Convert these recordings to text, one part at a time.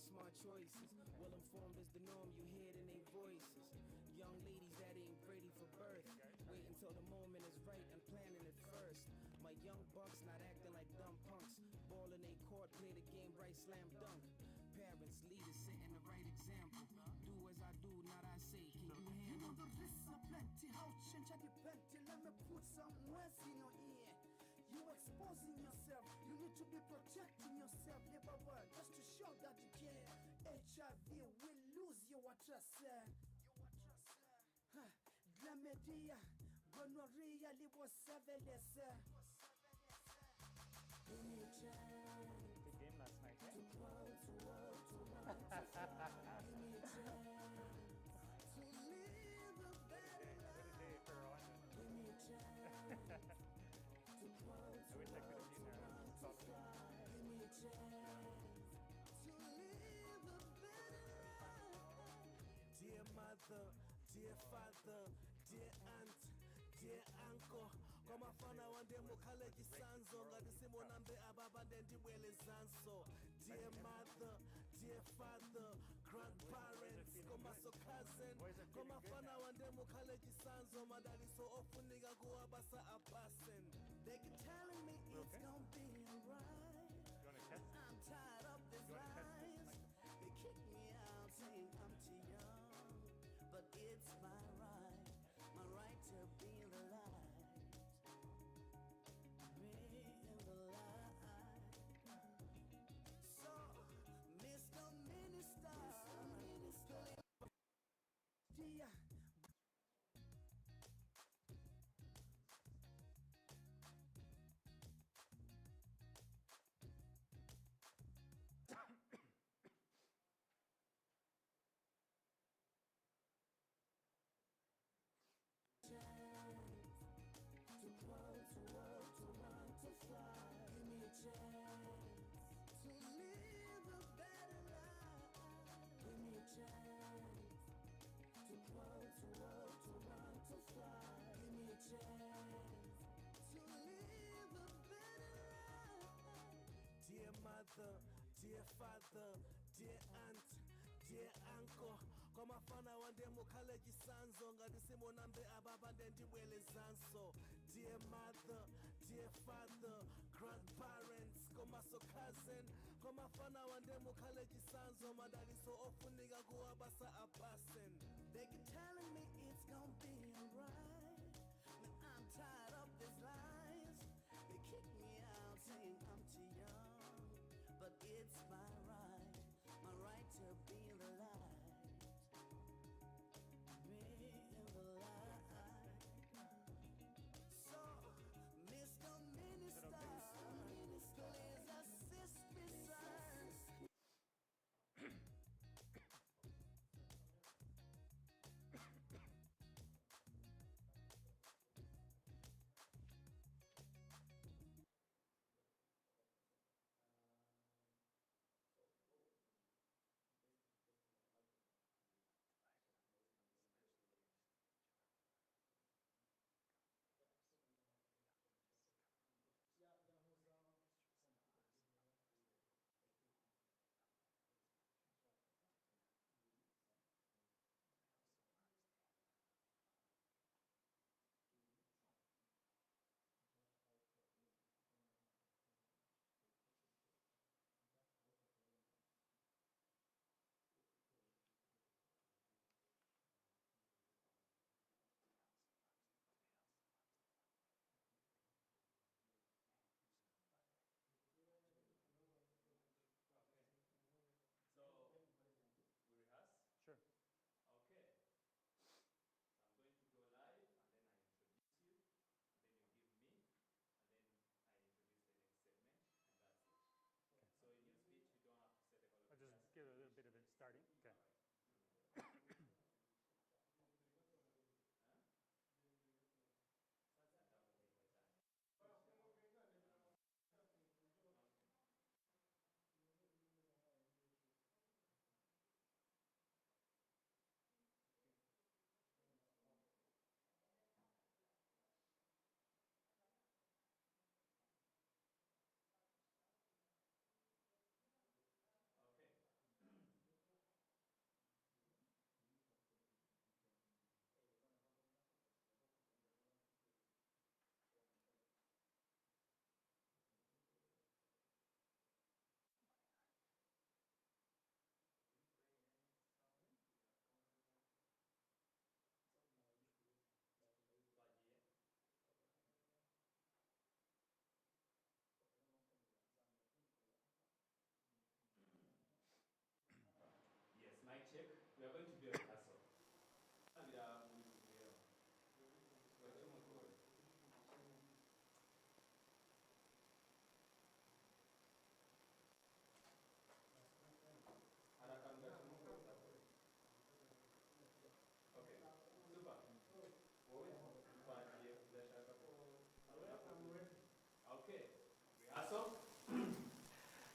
smart choices. Well informed is the norm, you hear it in their voices. Young ladies that ain't ready for birth, wait until the moment is right and planning it first. My young bucks not acting like dumb punks, ball in they court, play the game right, slam dunk. Parents, leaders, setting the right example. Do as I do, not I say. Can you handle the risks are plenty? How change are plenty? Let me put some words in your ear. You exposing yourself, you need to be protecting yourself. Never work just to show that you care. HIV will lose your trust. Glamedia, gonorrhea, liboseveles. Good game last night, eh? What a day for Rwanda. I wish I could have been there. Give me a chance to live a better life. Dear mother, dear father, dear aunt, dear uncle, koma fana wande mukhale chisanzo ngati simunambe ababa ndendibwele zanso. Dear mother, dear father, grandparents, koma so cousin, koma fana wande mukhale chisanzo madaliso ofunika kuwabasa apasen. They keep telling me it's gonna be alright. I'm tired of these lies. They kick me out saying I'm too young, but it's my right to be in the light. Be in the light. So, Mr. Minister, yeah. To grow, to work, to run, to fly. Give me a chance to live a better life. Give me a chance to grow, to work, to run, to fly. Give me a chance to live a better life. Dear mother, dear father, dear aunt, dear uncle, koma fana wande mukhale chisanzo ngati simunambe ababa ndendibwele zanso. Dear mother, dear father, grandparents, koma so cousin, koma fana wande mukhale chisanzo madaliso ofunika kuwabasa apasen. They keep telling me it's gonna be alright, but I'm tired of these lies. They kick me out saying I'm too young, but it's my right to be in the light. Be in the light. So, Mr. Minister, please assist me, sir. So, we rehearse? Sure. Okay. So I'm going to go live, and then I introduce you, and then you give me, and then I introduce the next segment, and that's it. Okay. So in your speech, you don't have to say the whole of it. I'll just give a little bit of it starting. Okay. Okay. check. We are going to do a rehearsal. Okay, super. Okay, rehearsal.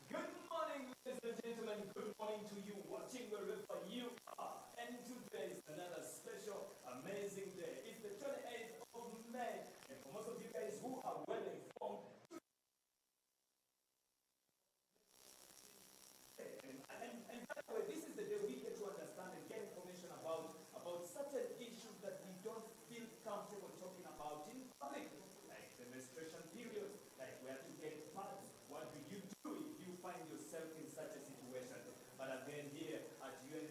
Good morning, ladies and gentlemen. Good morning to you watching wherever you are. And today is another special, amazing day. It's the 28th of May. And for most of you guys who are well informed, and by the way, this is the day we get to understand and get information about certain issues that we don't feel comfortable talking about in public, like the menstruation period, like where to get pads. What do you do if you find yourself in such a situation? But again, here at UNFPA,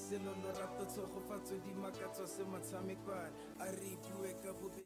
selo lorato tshegofatso di makatso se motshamekwane a re bue ka bobe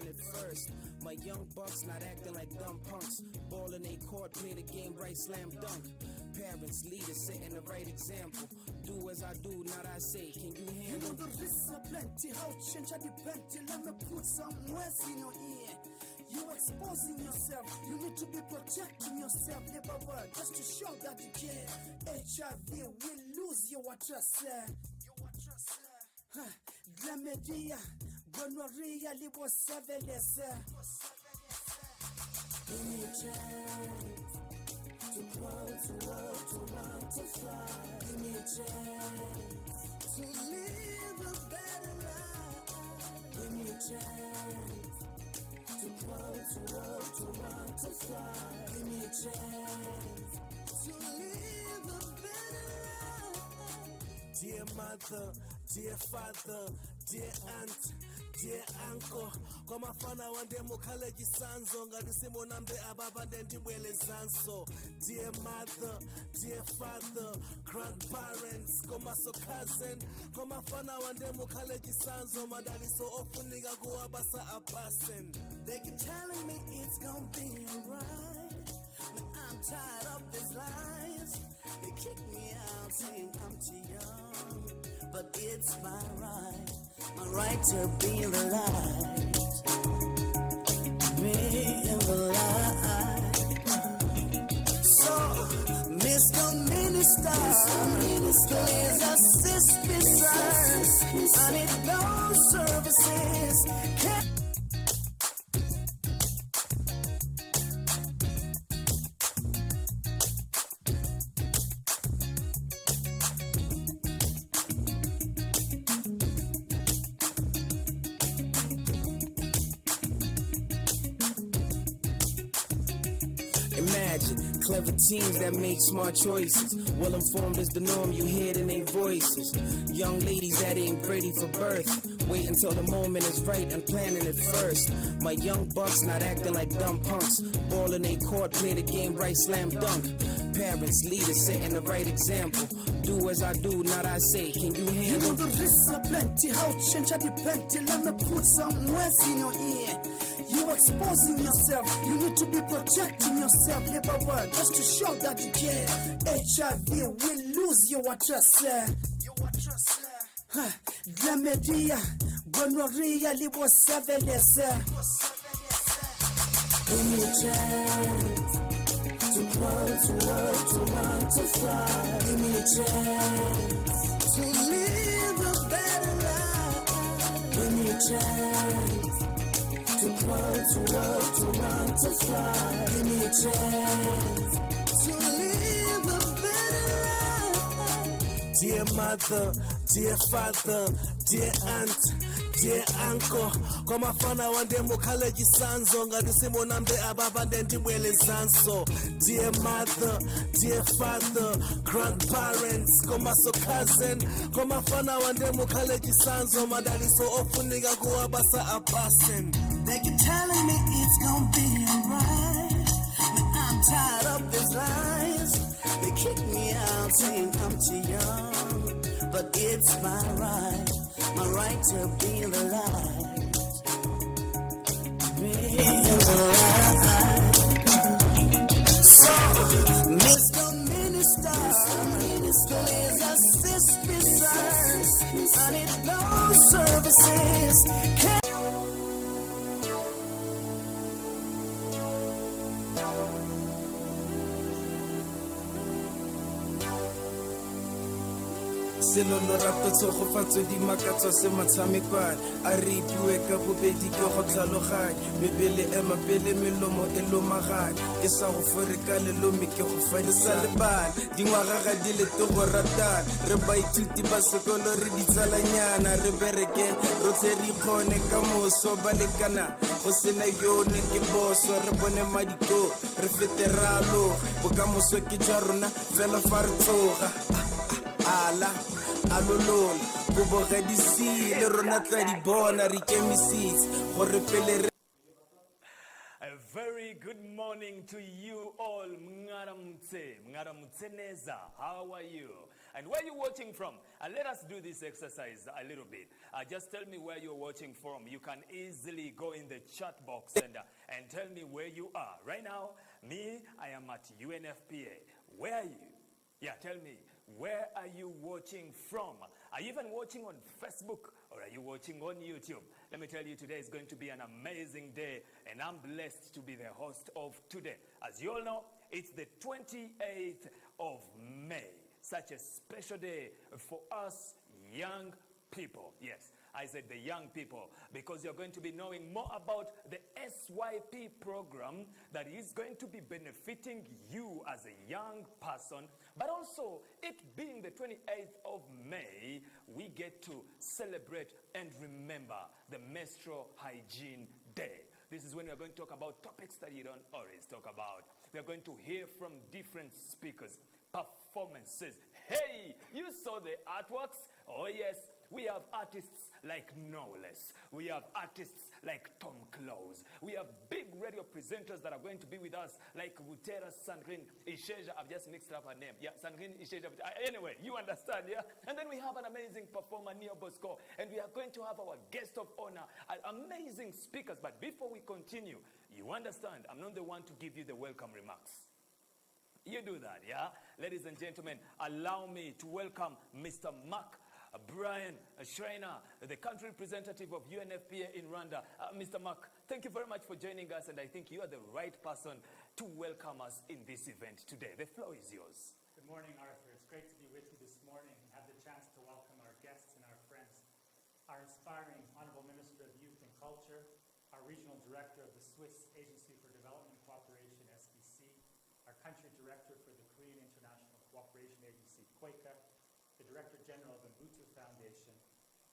At first, my young bucks not acting like dumb punks. Ball in a court, play the game right, slam dunk. Parents, leaders, setting the right example. Do as I do, not I say. Can you You handle? know the risks are plenty, how change are plenty. Let me put some words in your ear. You exposing yourself, you need to be protecting yourself. Never word, just to show that you care. HIV will lose your trust. Glamedia, gonorrhea, liboseveles. Give me a chance to grow, to walk, to run, to fly. Give me a chance to live a better life. Give me a chance to grow, to walk, to run, to fly. Give me a chance to live a better life. Dear mother, dear father, dear aunt, dear uncle. Koma fana wande mukale kisanzo ngati simunambe ababa ndendibwele zanso. Dear mother, dear father, grandparents, koma so cousin. Koma fana wande mukale kisanzo madaliso ofunika kuwabasa apasen. They keep telling me it's gonna be alright, but I'm tired of these lies. They kick me out saying I'm too young, but it's my right to be the light. Be in the light. So, Mr. Minister, please assist me, sir. I need those services. Imagine clever teams that make smart choices. Well informed is the norm, you hear it in their voices. Young ladies that ain't ready for birth. Wait until the moment is right and planning it first. My young bucks not acting like dumb punks. Ball in a court, play the game right, slam dunk. Parents, leaders, setting the right example. Do as I do, not I say. Can you You know handle? the risks are plenty, how change are plenty. Let me put some words in your ear. You exposing yourself, you need to be protecting yourself. Never word, just to show that you care. HIV will lose your trust. Glamedia, gonorrhea, liboseveles. Give me a chance to grow, to walk, to run, to fly. Give me a chance to live a better life. Give me a chance to grow, to walk, to run, to fly. Give me a chance to live a better life. Dear mother, dear father, dear aunt, dear uncle. Koma fana wande mukale kisanzo ngati simunambe ababa ndendibwele zanso. Dear mother, dear father, grandparents, koma so cousin. Koma fana wande mukale kisanzo madaliso ofunika kuwabasa apasen. They keep telling me it's gonna be alright, but I'm tired of these lies. They kick me out saying I'm too young, but it's my right to be the light. Be the light. So, Mr. Minister, please assist me, sir. I need those services. Selo lorato tshogofatso di makatsa se matshamekwane a re ipiwe ka bobedi ke go tlhaloganya mebele ema pele melomo e lomaganya ke sa go fore ka lelome ke go fadisa lebana dingwaga ga di lete go ratana re baithuti ba sekolo re ditsalanyana re bereke rotlhe re ikgone ka moso ba lekana go sena yone ke boso re bone madiko re fete ralo bokamoso ke jwa rona fela fa re tsoga ala alolola go bogadisi le rona tla di bona re kemisitse gore pele re. A very good morning to you all. Mngaramutse, Mngaramutseneza. How are you? And where you watching from? And let us do this exercise a little bit. Just tell me where you're watching from. You can easily go in the chat box and tell me where you are. Right now, me, I am at UNFPA. Where are you? Yeah, tell me. Where are you watching from? Are you even watching on Facebook or are you watching on YouTube? Let me tell you, today is going to be an amazing day, and I'm blessed to be the host of today. As you all know, it's the 28th of May. Such a special day for us young people. Yes, I said the young people, because you're going to be knowing more about the SYP program that is going to be benefiting you as a young person. But also, it being the 28th of May, we get to celebrate and remember the Menstrual Hygiene Day. This is when we're going to talk about topics that you don't always talk about. We're going to hear from different speakers, performances. Hey, you saw the artworks? Oh yes, we have artists like Knowless. We have artists like Tom Close. We have big radio presenters that are going to be with us, like Gutera Sandrine Isheja. I've just mixed up her name. Yeah, Sandrine Isheja. Anyway, you understand, yeah? And then we have an amazing performer, Neo Bosco. And we are going to have our guest of honor, amazing speakers. But before we continue, you understand, I'm not the one to give you the welcome remarks. You do that, yeah? Ladies and gentlemen, allow me to welcome Mr. Mark Brian Schreiner, the country representative of UNFPA in Rwanda. Mr. Mark, thank you very much for joining us, and I think you are the right person to welcome us in this event today. The floor is yours. Good morning, Arthur. It's great to be with you this morning and have the chance to welcome our guests and our friends. Our inspiring Honorable Minister of Youth and Culture, our Regional Director of the Swiss Agency for Development Cooperation, Sdc, our Country Director for the Korean International Cooperation Agency, KOICA, the Director General of the Ubuntu Foundation,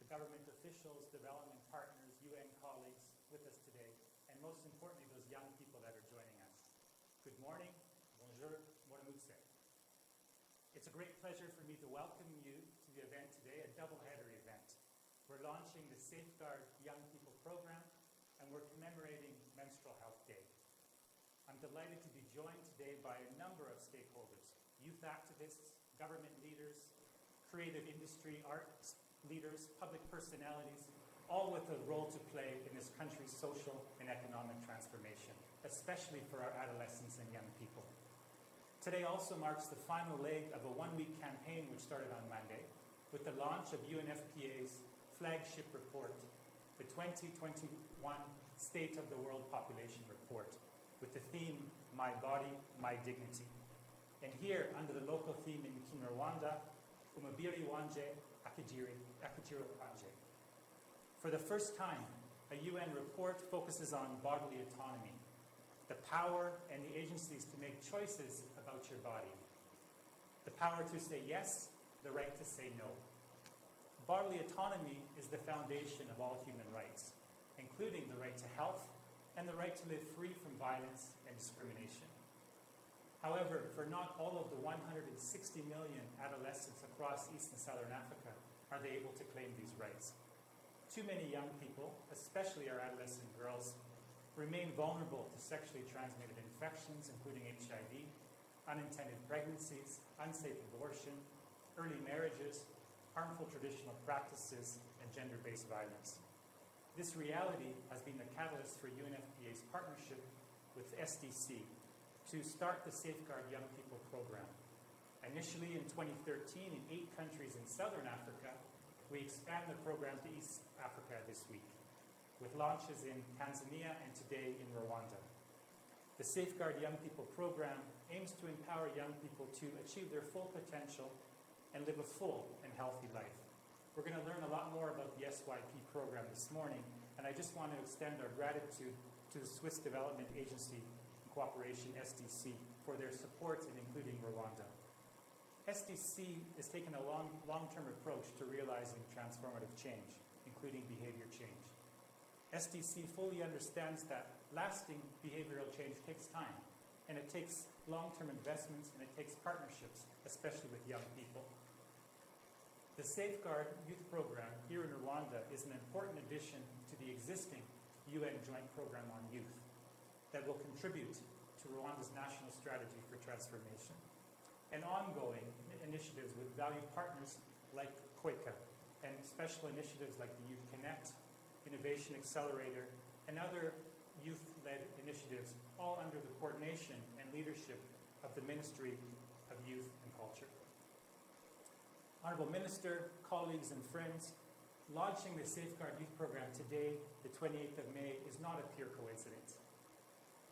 the government officials, development partners, UN colleagues with us today, and most importantly, those young people that are joining us. Good morning, bonjour, moramutse. It's a great pleasure for me to welcome you to the event today, a double-header event. We're launching the Safeguard Young People program, and we're commemorating Menstrual Health Day. I'm delighted to be joined today by a number of stakeholders, youth activists, government leaders, creative industry, arts leaders, public personalities, all with a role to play in this country's social and economic transformation, especially for our adolescents and young people. Today also marks the final leg of a one-week campaign which started on Monday with the launch of UNFPA's flagship report, the 2021 State of the World Population Report, with the theme, My Body, My Dignity. And here, under the local theme in Kinyarwanda, Umubiri Wanje, Akijiro Wanje. For the first time, a UN report focuses on bodily autonomy, the power and the agencies to make choices about your body. The power to say yes, the right to say no. Bodily autonomy is the foundation of all human rights, including the right to health and the right to live free from violence and discrimination. However, for not all of the 160 million adolescents across East and Southern Africa are they able to claim these rights. Too many young people, especially our adolescent girls, remain vulnerable to sexually transmitted infections, including HIV, unintended pregnancies, unsafe abortion, early marriages, harmful traditional practices, and gender-based violence. This reality has been the catalyst for UNFPA's partnership with Sdc to start the Safeguard Young People program. Initially in 2013 in 8 countries in Southern Africa, we expand the program to East Africa this week, with launches in Tanzania and today in Rwanda. The Safeguard Young People program aims to empower young people to achieve their full potential and live a full and healthy life. We're going to learn a lot more about the SYP program this morning, and I just want to extend our gratitude to the Swiss Development Agency Cooperation, Sdc, for their support in including Rwanda. Sdc has taken a long-term approach to realizing transformative change, including behavior change. Sdc fully understands that lasting behavioral change takes time, and it takes long-term investments, and it takes partnerships, especially with young people. The Safeguard Youth Program here in Rwanda is an important addition to the existing UN Joint Program on Youth that will contribute to Rwanda's national strategy for transformation. An ongoing initiatives with valued partners like Quaker, and special initiatives like the Youth Connect, Innovation Accelerator, and other youth-led initiatives, all under the coordination and leadership of the Ministry of Youth and Culture. Honourable Minister, colleagues and friends, launching the Safeguard Youth Program today, the 28th of May, is not a pure coincidence.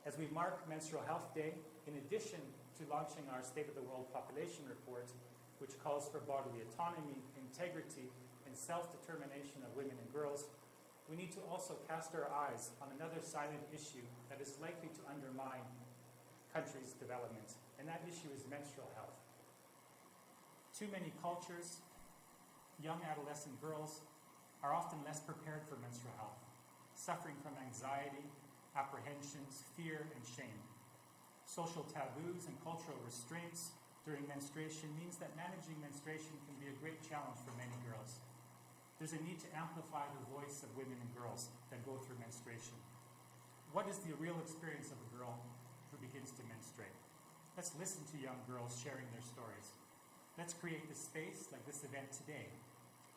As we mark Menstrual Health Day, in addition to launching our State of the World Population Report, which calls for bodily autonomy, integrity, and self-determination of women and girls, we need to also cast our eyes on another silent issue that is likely to undermine countries' development, and that issue is menstrual health. Too many cultures, young adolescent girls, are often less prepared for menstrual health, suffering from anxiety, apprehensions, fear, and shame. Social taboos and cultural restraints during menstruation means that managing menstruation can be a great challenge for many girls. There's a need to amplify the voice of women and girls that go through menstruation. What is the real experience of a girl who begins to menstruate? Let's listen to young girls sharing their stories. Let's create the space, like this event today,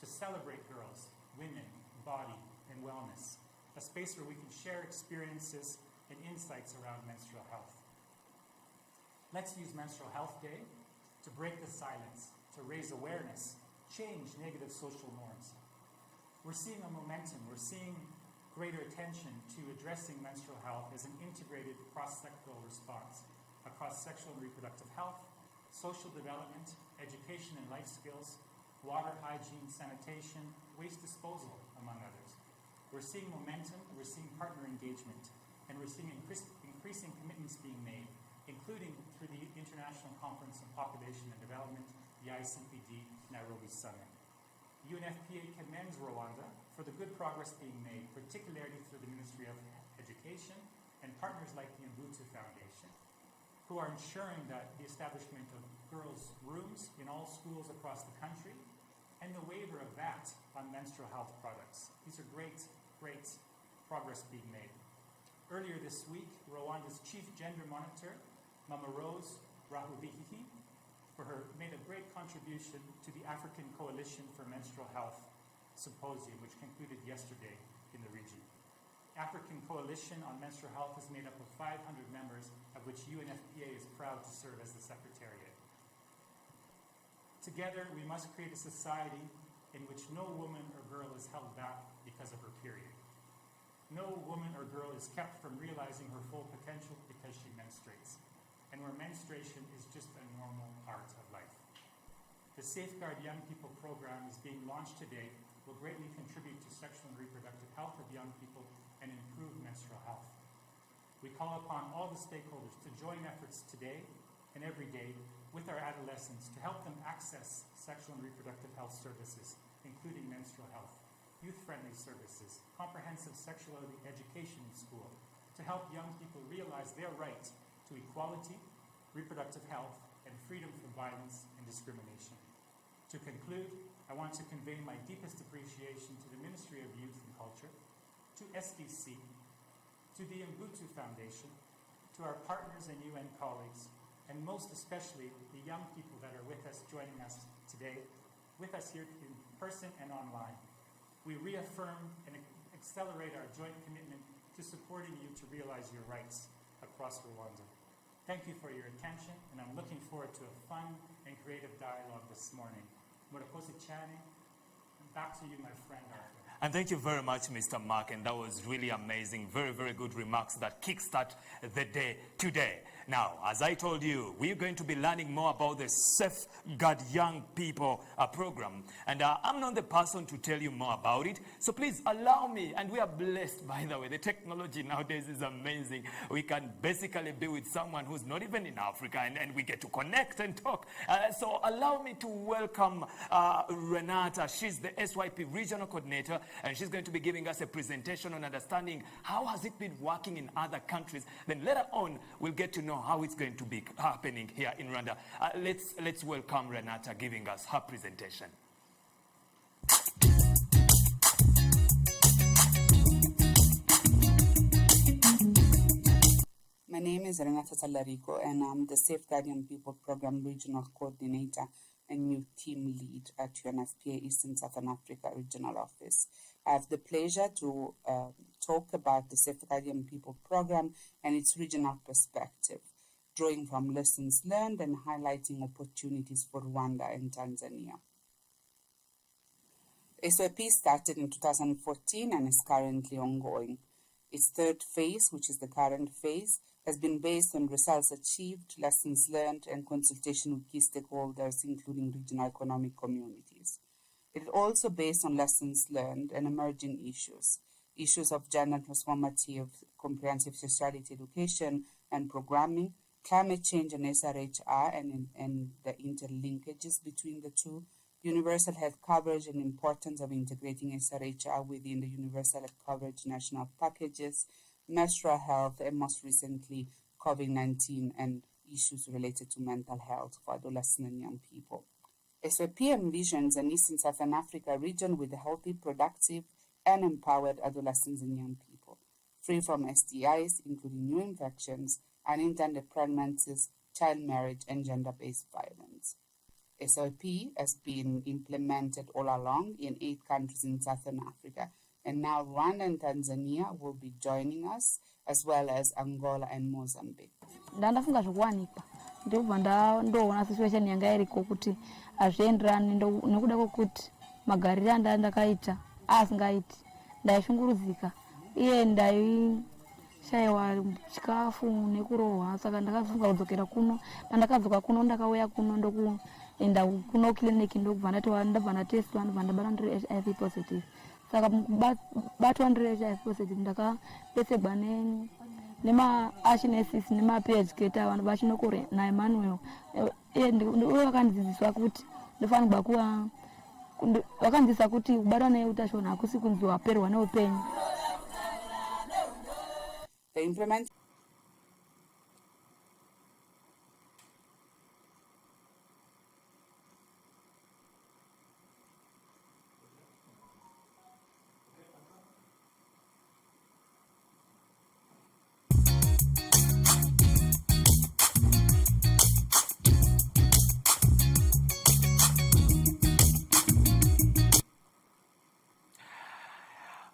to celebrate girls, women, body, and wellness. A space where we can share experiences and insights around menstrual health. Let's use Menstrual Health Day to break the silence, to raise awareness, change negative social norms. We're seeing a momentum. We're seeing greater attention to addressing menstrual health as an integrated cross-sectoral response across sexual and reproductive health, social development, education and life skills, water, hygiene, sanitation, waste disposal, among others. We're seeing momentum, we're seeing partner engagement, and we're seeing increasing commitments being made, including through the International Conference on Population and Development, the ICPD Nairobi Summit. UNFPA commends Rwanda for the good progress being made, particularly through the Ministry of Education and partners like the Ubuntu Foundation, who are ensuring that the establishment of girls' rooms in all schools across the country and the waiver of VAT on menstrual health products. These are great progress being made. Earlier this week, Rwanda's Chief Gender Monitor, Mama Rose Rahubihiki, made a great contribution to the African Coalition for Menstrual Health Symposium, which concluded yesterday in the region. African Coalition on Menstrual Health is made up of 500 members, of which UNFPA is proud to serve as the Secretariat. Together, we must create a society in which no woman or girl is held back because of her period. No woman or girl is kept from realizing her full potential because she menstruates, and where menstruation is just a normal part of life. The Safeguard Young People program is being launched today, will greatly contribute to sexual and reproductive health of young people and improve menstrual health. We call upon all the stakeholders to join efforts today and every day with our adolescents to help them access sexual and reproductive health services, including menstrual health, youth-friendly services, comprehensive sexuality education in school, to help young people realize their right to equality, reproductive health, and freedom from violence and discrimination. To conclude, I want to convey my deepest appreciation to the Ministry of Youth and Culture, to SDC, to the Ubuntu Foundation, to our partners and UN colleagues, and most especially the young people that are with us, joining us today, with us here in person and online. We reaffirm and accelerate our joint commitment to supporting you to realize your rights across Rwanda. Thank you for your attention, and I'm looking forward to a fun and creative dialogue this morning. Murakoze cyane. Back to you, my friend Arthur. And thank you very much, Mr. Mark, and that was really amazing. Very, very good remarks that kickstart the day today. Now, as I told you, we're going to be learning more about the Safeguard Young People program. And I'm not the person to tell you more about it, so please allow me. And we are blessed, by the way. The technology nowadays is amazing. We can basically be with someone who's not even in Africa, and we get to connect and talk. So allow me to welcome Renata. She's the SYP Regional Coordinator, and she's going to be giving us a presentation on understanding how has it been working in other countries. Then later on, we'll get to know how it's going to be happening here in Rwanda. Let's welcome Renata giving us her presentation. My name is Renata Talarico, and I'm the Safeguard Young People Program Regional Coordinator and Youth Team Lead at UNFPA Eastern Southern Africa Regional Office. I have the pleasure to talk about the Safeguarding People program and its regional perspective, drawing from lessons learned and highlighting opportunities for Rwanda and Tanzania. SOP started in 2014 and is currently ongoing. Its third phase, which is the current phase, has been based on results achieved, lessons learned, and consultation with key stakeholders, including regional economic communities. It is also based on lessons learned and emerging issues of gender transformative comprehensive sexuality education and programming, climate change and SRHR and the interlinkages between the two, universal health coverage and importance of integrating SRHR within the universal health coverage national packages, menstrual health, and most recently COVID-19 and issues related to mental health for adolescent and young people. SOP envisions an Eastern Southern Africa region with healthy, productive, and empowered adolescents and young people, free from STIs, including new infections, unintended pregnancies, child marriage, and gender-based violence. SOP has been implemented all along in 8 countries in Southern Africa, and now Rwanda and Tanzania will be joining us, as well as Angola and Mozambique. Ndafunga zvokuwanikwa ndobva ndoona situation yanga iriko kuti hazvienderani nekuda kwokuti magariro andakaita asingaiti ndaishungurudzika iye ndaishayiwa chikafu nekurohwa saka ndakafunga kudzokera kuno. Pandakadzoka kuno ndakauya kuno ndokuenda kuno kiliniki ndobva ndabva ndatestwa ndobva ndabata ndiri HIV positive. Saka batwa ndiri HIV positive ndakapfekedzwa nema-Ashnesis nema-PHK vanhu vachinokore naEmmanuel uye vakandzidziswa kuti ndofanirwa kuva vakandzidzisa kuti kubatwa neutachona hakusi kunzi waperwa neupenyu.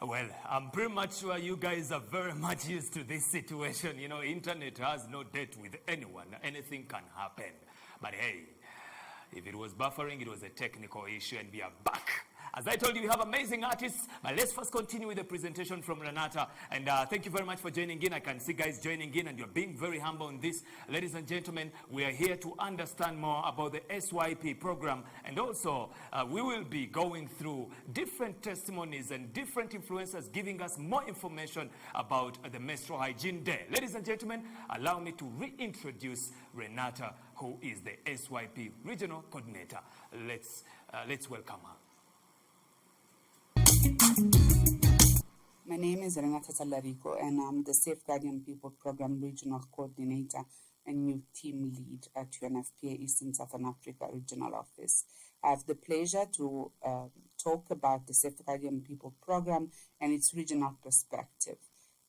Well, I'm pretty much sure you guys are very much used to this situation. You know, internet has no date with anyone. Anything can happen. But hey, if it was buffering, it was a technical issue, and we are back. As I told you, we have amazing artists. But let's first continue with the presentation from Renata. And thank you very much for joining in. I can see guys joining in, and you're being very humble on this. Ladies and gentlemen, we are here to understand more about the SYP program. And also, we will be going through different testimonies and different influencers giving us more information about the Menstrual Hygiene Day. Ladies and gentlemen, allow me to reintroduce Renata, who is the SYP Regional Coordinator. Let's welcome her. My name is Renata Talarico, and I'm the Safeguarding People Program Regional Coordinator and Youth Team Lead at UNFPA Eastern Southern Africa Regional Office. I have the pleasure to talk about the Safeguarding People Program and its regional perspective,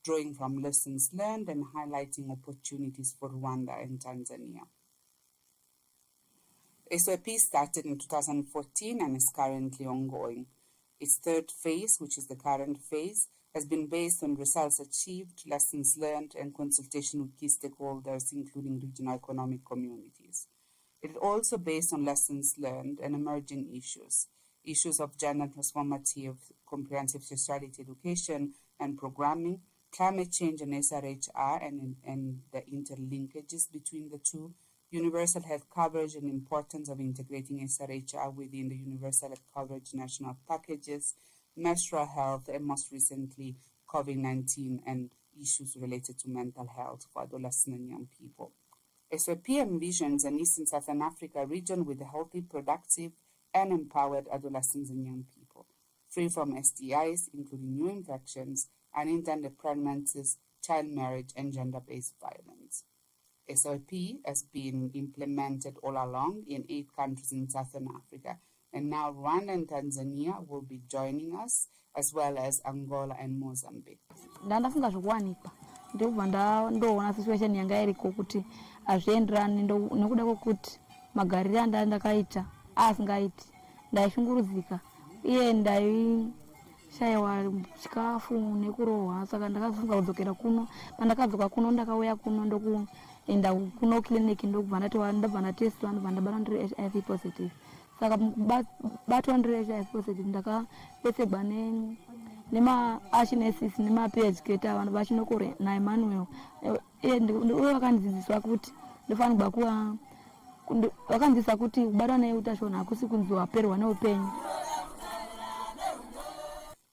drawing from lessons learned and highlighting opportunities for Rwanda and Tanzania. SOP started in 2014 and is currently ongoing. Its third phase, which is the current phase, has been based on results achieved, lessons learned, and consultation with key stakeholders, including regional economic communities. It is also based on lessons learned and emerging issues of gender transformative comprehensive sexuality education and programming, climate change and SRHR and the interlinkages between the two, universal health coverage and importance of integrating SRHR within the universal health coverage national packages, menstrual health, and most recently COVID-19 and issues related to mental health for adolescent and young people. SOP envisions an Eastern Southern Africa region with healthy, productive, and empowered adolescents and young people, free from STIs, including new infections, unintended pregnancies, child marriage, and gender-based violence. SOP has been implemented all along in 8 countries in Southern Africa, and now Rwanda and Tanzania will be joining us, as well as Angola and Mozambique. Ndafunga zvokuwanikwa ndobva ndoona situation yanga iriko kuti hazvienderani nekuda kwokuti magariro andakaita asingaiti. Ndaishunguruzika iye ndaishaiwa chikafu nekurohwa, saka ndakafunga kudzokera kuno. Pandakadzoka kuno ndakauya kuno ndokuenda kuno kiliniki ndokubva ndabva ndatesitwa ndobva ndabatwa ndiri HIV positive. Saka batwa ndiri HIV positive ndakapfekedzwa nema-archinesis nema-PHK vanhu vachinokore naEmmanuel. Uye vakandzidziswa kuti ndofanirwa kuva vakanzidzisa kuti kubatwa neutachona hakusi kunzi waperwa neupenyu.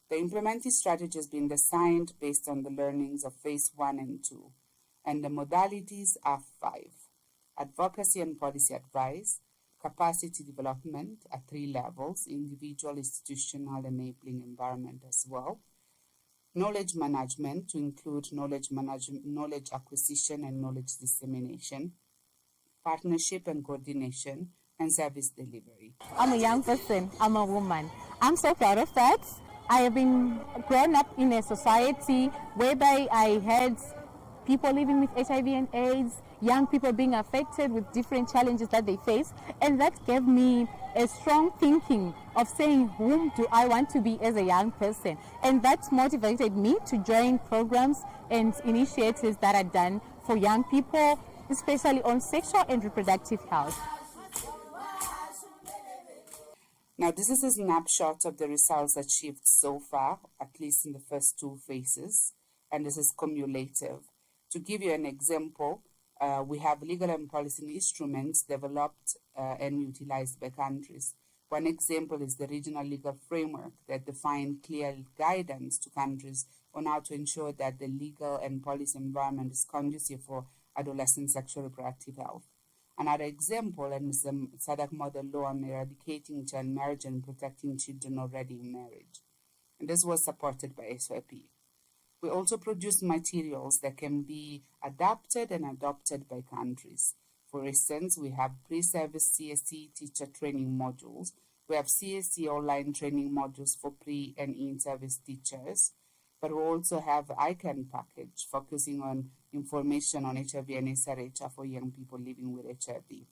The implementing strategy has been designed based on the learnings of phase 1 and 2, and the modalities are 5: advocacy and policy advice, capacity development at 3 levels, individual, institutional, enabling environment as well, knowledge management to include knowledge acquisition and knowledge dissemination, partnership and coordination, and service delivery. I'm a young person, I'm a woman. I'm so proud of that. I have been grown up in a society whereby I had people living with HIV and AIDS, young people being affected with different challenges that they face, and that gave me a strong thinking of saying, whom do I want to be as a young person? And that motivated me to join programs and initiatives that are done for young people, especially on sexual and reproductive health. Now, this is a snapshot of the results achieved so far, at least in the first 2 phases, and this is cumulative. To give you an example, we have legal and policy instruments developed and utilized by countries. One example is the regional legal framework that defines clear guidance to countries on how to ensure that the legal and policy environment is conducive for adolescent sexual reproductive health. Another example is the SADC model law on eradicating child marriage and protecting children already in marriage. And this was supported by SYP. We also produce materials that can be adapted and adopted by countries. For instance, we have pre-service CSE teacher training modules. We have CSE online training modules for pre- and in-service teachers. But we also have ICANN package focusing on information on HIV and SRHR for young people living with HIV.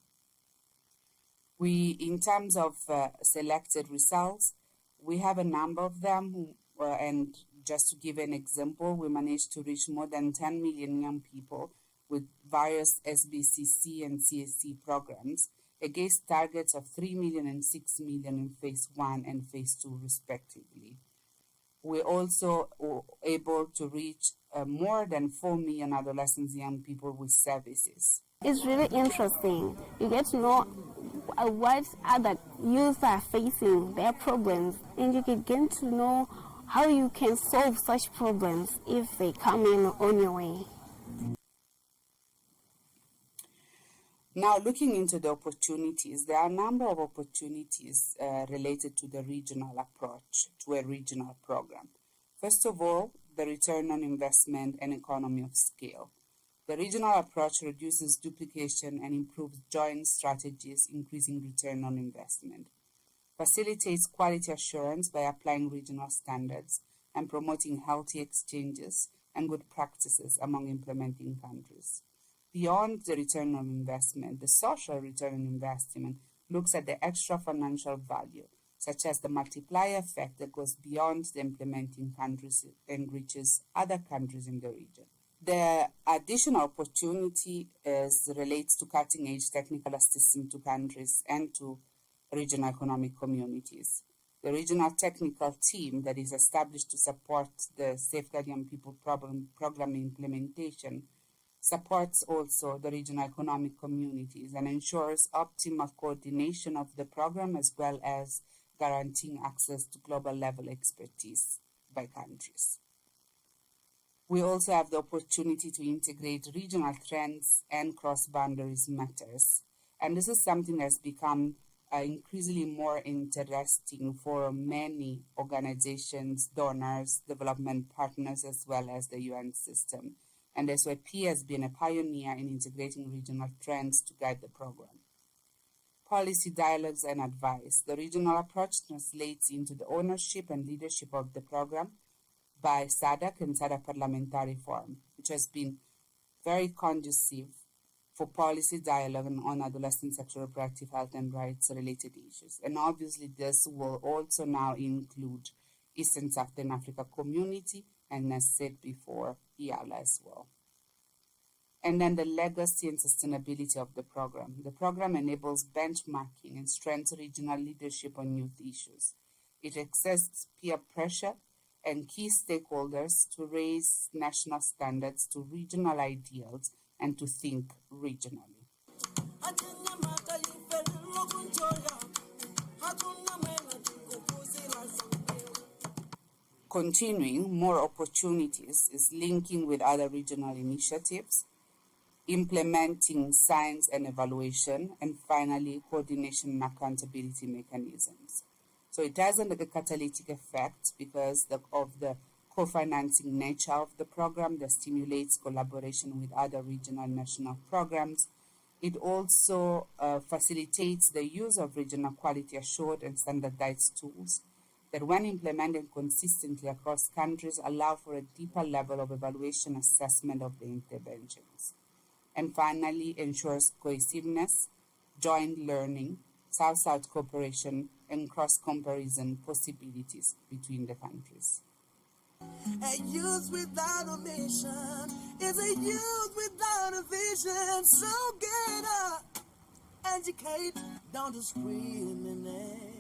In terms of selected results, we have a number of them, and just to give an example, we managed to reach more than 10 million young people with various SBCC and CSC programs against targets of 3 million and 6 million in phase 1 and phase 2 respectively. We're also able to reach more than 4 million adolescents young people with services. It's really interesting. You get to know what other youth are facing, their problems, and you can get to know how you can solve such problems if they come in on your way. Now, looking into the opportunities, there are a number of opportunities related to the regional approach to a regional program. First of all, the return on investment and economy of scale. The regional approach reduces duplication and improves joint strategies, increasing return on investment. Facilitates quality assurance by applying regional standards and promoting healthy exchanges and good practices among implementing countries. Beyond the return on investment, the social return on investment looks at the extra financial value, such as the multiplier effect that goes beyond the implementing countries and reaches other countries in the region. The additional opportunity relates to cutting-edge technical assistance to countries and to regional economic communities. The regional technical team that is established to support the Safeguard Young People program implementation supports also the regional economic communities and ensures optimal coordination of the program as well as guaranteeing access to global level expertise by countries. We also have the opportunity to integrate regional trends and cross-boundaries matters. And this is something that's become increasingly more interesting for many organizations, donors, development partners, as well as the UN system. And SYP has been a pioneer in integrating regional trends to guide the program. Policy dialogues and advice. The regional approach translates into the ownership and leadership of the program by SADC and SADC Parliamentary Forum, which has been very conducive for policy dialogue on adolescent sexual reproductive health and rights related issues. And obviously this will also now include Eastern Southern Africa community, and as said before, EALA as well. And then the legacy and sustainability of the program. The program enables benchmarking and strengthens regional leadership on youth issues. It exists peer pressure and key stakeholders to raise national standards to regional ideals and to think regionally. Continuing, more opportunities is linking with other regional initiatives, implementing science and evaluation, and finally, coordination and accountability mechanisms. So it has a catalytic effect because of the co-financing nature of the program that stimulates collaboration with other regional and national programs. It also facilitates the use of regional quality assured and standardized tools that, when implemented consistently across countries, allow for a deeper level of evaluation assessment of the interventions. And finally, ensures cohesiveness, joint learning, South-South cooperation, and cross-comparison possibilities between the countries. A youth without a mission is a youth without a vision. So get up, educate, don't discriminate.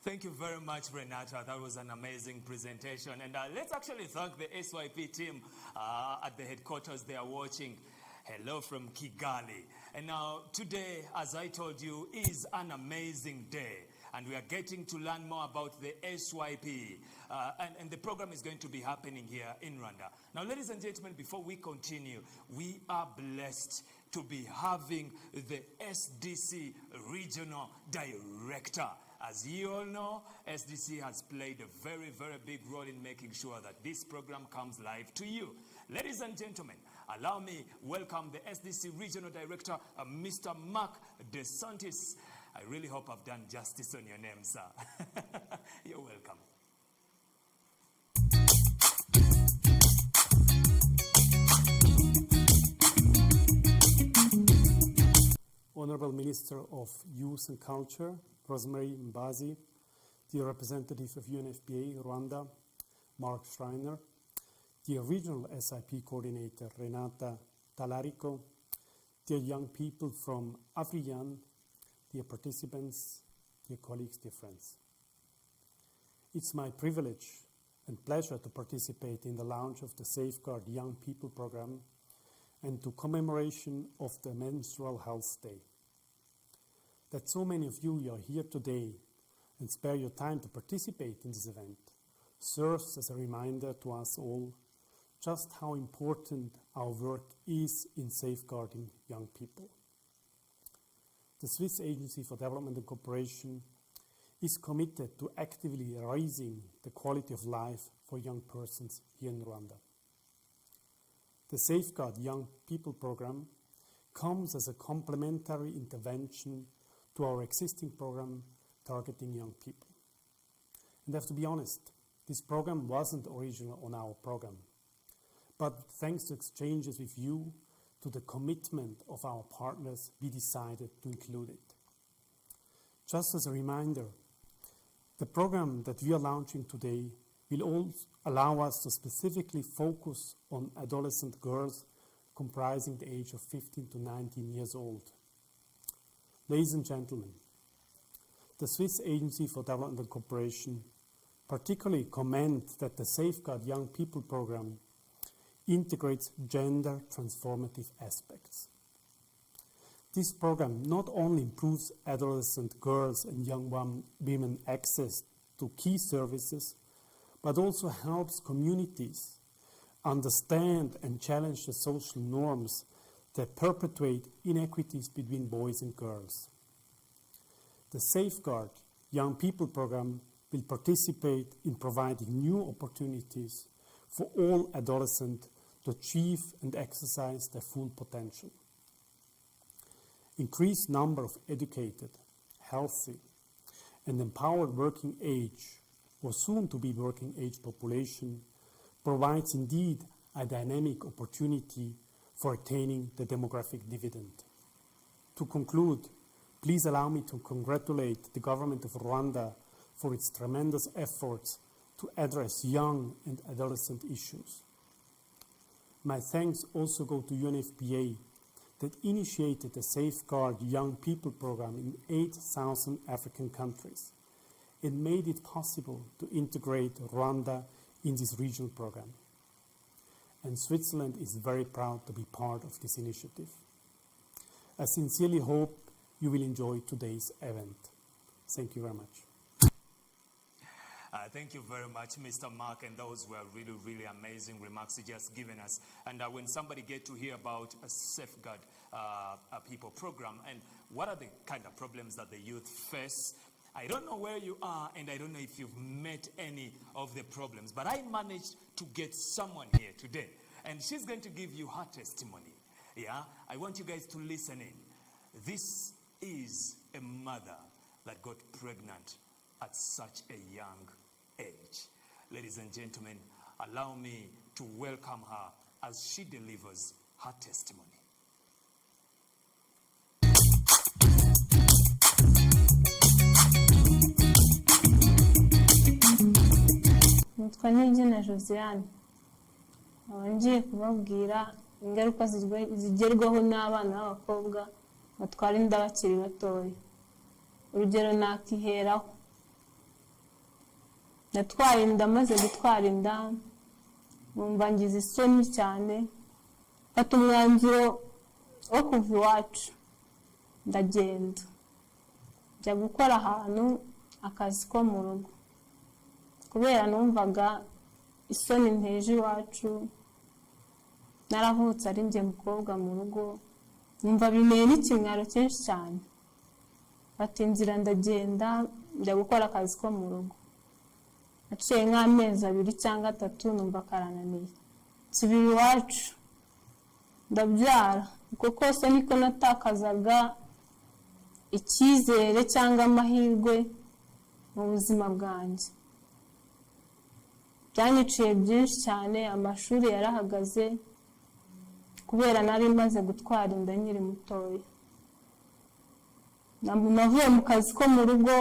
Thank you very much, Renata. That was an amazing presentation. And let's actually thank the SYP team at the headquarters. They are watching. Hello from Kigali. And now today, as I told you, is an amazing day. And we are getting to learn more about the SYP. And the program is going to be happening here in Rwanda. Now, ladies and gentlemen, before we continue, we are blessed to be having the Sdc Regional Director. As you all know, SDC has played a very, very big role in making sure that this program comes live to you. Ladies and gentlemen, allow me welcome the SDC Regional Director, Mr. Mark DeSantis. I really hope I've done justice on your name, sir. You're welcome. Honorable Minister of Youth and Culture, Rosemary Mbazi, dear representative of UNFPA Rwanda, Mark Schreiner, dear regional SIP coordinator Renata Talarico, dear young people from abd Hyigiene, dear participants, dear colleagues, dear friends. It's my privilege and pleasure to participate in the launch of the Safeguard Young People program and to commemoration of the Menstrual Health Day. That so many of you are here today and spare your time to participate in this event serves as a reminder to us all just how important our work is in safeguarding young people. The Swiss Agency for Development and Cooperation is committed to actively raising the quality of life for young persons here in Rwanda. The Safeguard Young People program comes as a complementary intervention to our existing program targeting young people. And I have to be honest, this program wasn't original on our program, but thanks to exchanges with you, to the commitment of our partners, we decided to include it. Just as a reminder, the program that we are launching today will also allow us to specifically focus on adolescent girls comprising the age of 15 to 19 years old. Ladies and gentlemen, the Swiss Agency for Development and Cooperation particularly commend that the Safeguard Young People program integrates gender transformative aspects. This program not only improves adolescent girls and young women access to key services, but also helps communities understand and challenge the social norms that perpetuate inequities between boys and girls. The Safeguard Young People program will participate in providing new opportunities for all adolescents to achieve and exercise their full potential. Increased number of educated, healthy, and empowered working age or soon to be working age population provides indeed a dynamic opportunity for attaining the demographic dividend. To conclude, please allow me to congratulate the government of Rwanda for its tremendous efforts to address young and adolescent issues. My thanks also go to UNFPA that initiated the Safeguard Young People program in 8,000 African countries and made it possible to integrate Rwanda in this regional program. And Switzerland is very proud to be part of this initiative. I sincerely hope you will enjoy today's event. Thank you very much. Thank you very much, Mr. Mark, and those were really, really amazing remarks you just given us. And when somebody get to hear about a Safeguard People program and what are the kind of problems that the youth face, I don't know where you are, and I don't know if you've met any of the problems, but I managed to get someone here today, and she's going to give you her testimony. Yeah, I want you guys to listen in. This is a mother that got pregnant at such a young age. Ladies and gentlemen, allow me to welcome her as she delivers her testimony. Nitwa Hyigiene Josiane. Ngiye kubabwira ingaruka zigerwaho n'abana b'abakobwa batwara inda bakiri batoya. Urugero nakiheraho. Natwaye inda, maze gutwara inda numva ngize isoni cyane, mfata umwanzuro wo kuva iwacu ndagenda njya gukora ahantu akazi ko mu rugo, kubera numvaga isoni nteje iwacu. Naravutse ari njye mukobwa mu rugo, numva binteye n'ikimwaro cyinshi cyane. Mfata inzira ndagenda njya gukora akazi ko mu rugo. Naciye nk'amezi 2 cyangwa 3 numva karananiye, nsubira iwacu ndabyara. Uko kose niko natakazaga icyizere cyangwa amahirwe mu buzima bwanjye. Byanyiciye byinshi cyane, amashuri yarahagaze kubera nari maze gutwara inda nkiri mutoya. Navuye mu kazi ko mu rugo,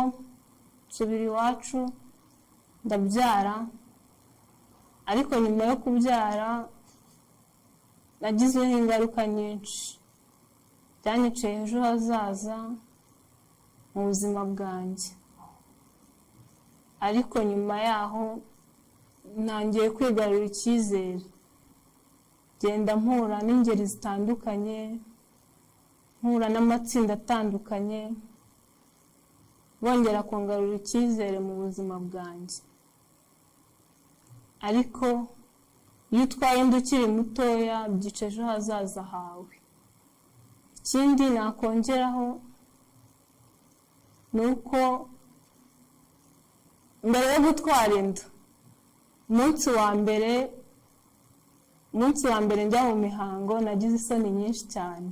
nsubira iwacu ndabyara, ariko nyuma yo kubyara nagizeho ingaruka nyinshi. Byanyiciye ejo hazaza mu buzima bwanjye. Ariko nyuma yaho ntangiye kwigarurira icyizere, genda mpura n'ingeri zitandukanye, mpura n'amatsinda atandukanye, bongera kungarura icyizere mu buzima bwanjye. Ariko iyo utwaye inda ukiri mutoya byica ejo hazaza hawe. Ikindi nakongeraho ni uko mbere yo gutwara inda, umunsi wa mbere njya mu mihango nagize isoni nyinshi cyane,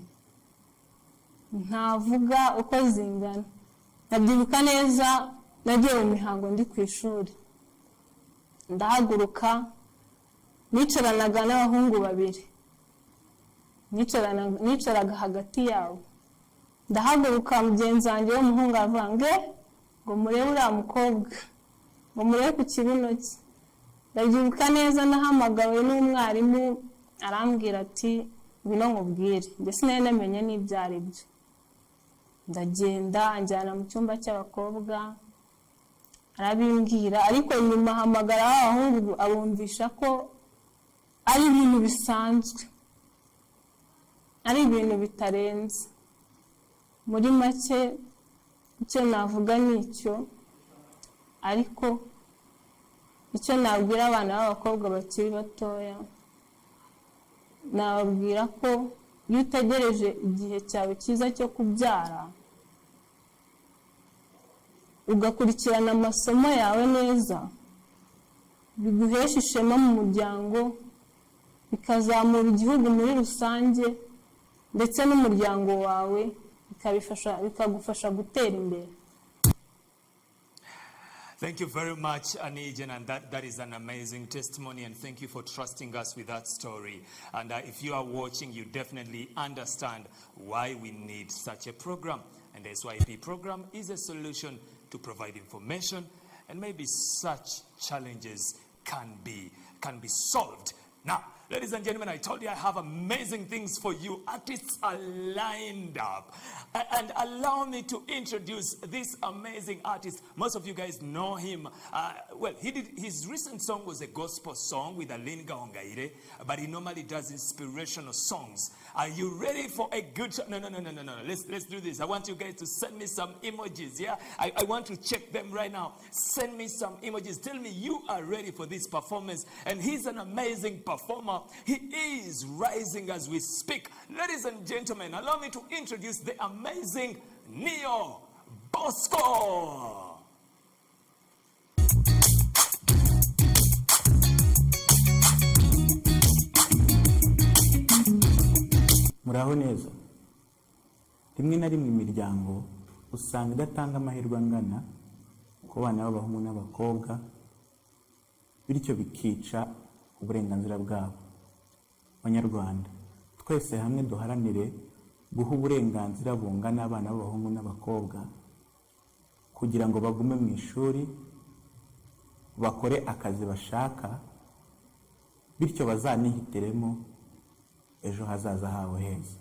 ntavuga uko zingana. Nabyibuka neza nagiye mu mihango ndi ku ishuri, ndahaguruka nicaranaga n'abahungu 2, nicaraga hagati yabo. Ndahaguruka mugenzi wanjye w'umuhungu avuga ngo murebe uriya mukobwa, ngo murebe ku kibuno cye. Ndabyibuka neza nahamagawe n'umwarimu arambwira ati ngwino nkubwire. Njye sinari namenye n'ibyo ari byo. Ndagenda anjyana mu cyumba cy'abakobwa arabimbwira, ariko nyuma ahamagara abahungu abumvisha ko ari ibintu bisanzwe, ari ibintu bitarenze. Muri make icyo navuga nicyo, ariko icyo nabwira abana b'abakobwa bakiri batoya, nababwira ko iyo utegereje igihe cyawe cyiza cyo kubyara, ugakurikirana amasomo yawe neza, biguhesha ishema mu muryango, bikazamura igihugu muri rusange, ndetse n'umuryango wawe bikagufasha gutera imbere. Thank you very much, Anijan, and that is an amazing testimony, and thank you for trusting us with that story. And if you are watching, you definitely understand why we need such a program. And the SYP program is a solution to provide information, and maybe such challenges can be solved. Now, ladies and gentlemen, I told you I have amazing things for you. Artists are lined up. And allow me to introduce this amazing artist. Most of you guys know him. His recent song was a gospel song with Aline Gaongaire, but he normally does inspirational songs. Are you ready for a good show? No. Let's do this. I want you guys to send me some emojis, yeah? I want to check them right now. Send me some emojis. Tell me you are ready for this performance. And he's an amazing performer. He is rising as we speak. Ladies and gentlemen, allow me to introduce the amazing Neo Bosco. Muraho neza. Rimwe na rimwe imiryango usanga idatanga amahirwe angana ku bana b'abahungu n'abakobwa, bityo bikica uburenganzira bwabo. Banyarwanda, twese hamwe duharanire guha uburenganzira bungana abana b'abahungu n'abakobwa kugira ngo bagume mu ishuri, bakore akazi bashaka, bityo bazanihitiremo ejo hazaza habo heza.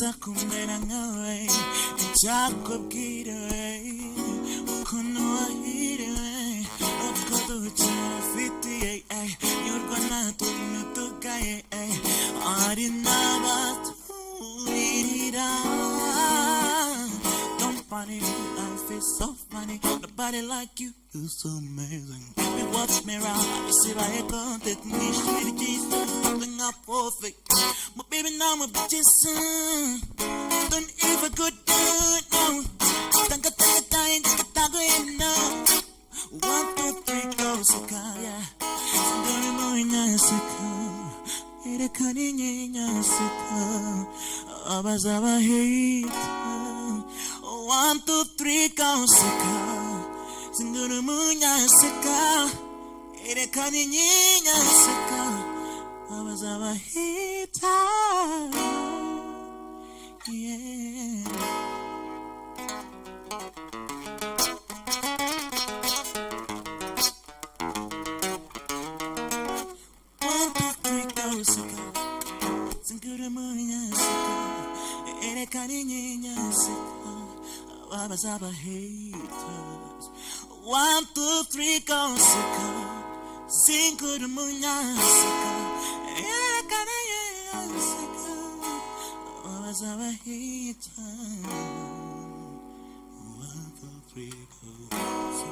nifuza kumera nkawe icyakubwira ukuntu wahiriwe utwo dukino ufitiye nyurwa n'utuntu tugaye ari n'abaturirira. Don't funny, I feel so funny. Nobody like you, you're so amazing. Baby, watch me round. You see why I can't take me shit. Keys, nothing up perfect. But baby, now I'm a Jason. Don't even go down, no. Don't get time, just get in now. 1, 2, 3, go, Sika, yeah. Don't know, Sika. Ere kani Sika. Abazaba hate. 1, 2, 3, go, Sika. Singuru munya Sika. Ere kani Sika. Abazaba hate. Yeah. Abazaba haters. 1, 2, 3, go, Sika. Sing good munya Sika. Sika. Abazaba haters. 1, 2, 3, go, Sika.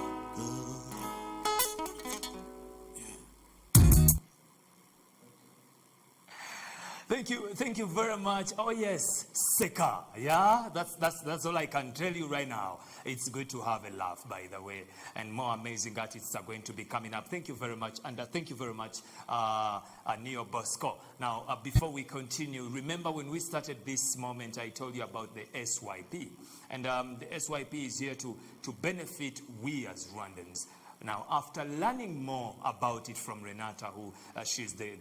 Thank you very much. Oh yes, Seka. Yeah, that's all I can tell you right now. It's good to have a laugh, by the way, and more amazing artists are going to be coming up. Thank you very much, and thank you very much, Neo Bosco. Now, before we continue, remember when we started this moment, I told you about the SYP, and the SYP is here to benefit we as Rwandans. Now, after learning more about it from Renata, who she's the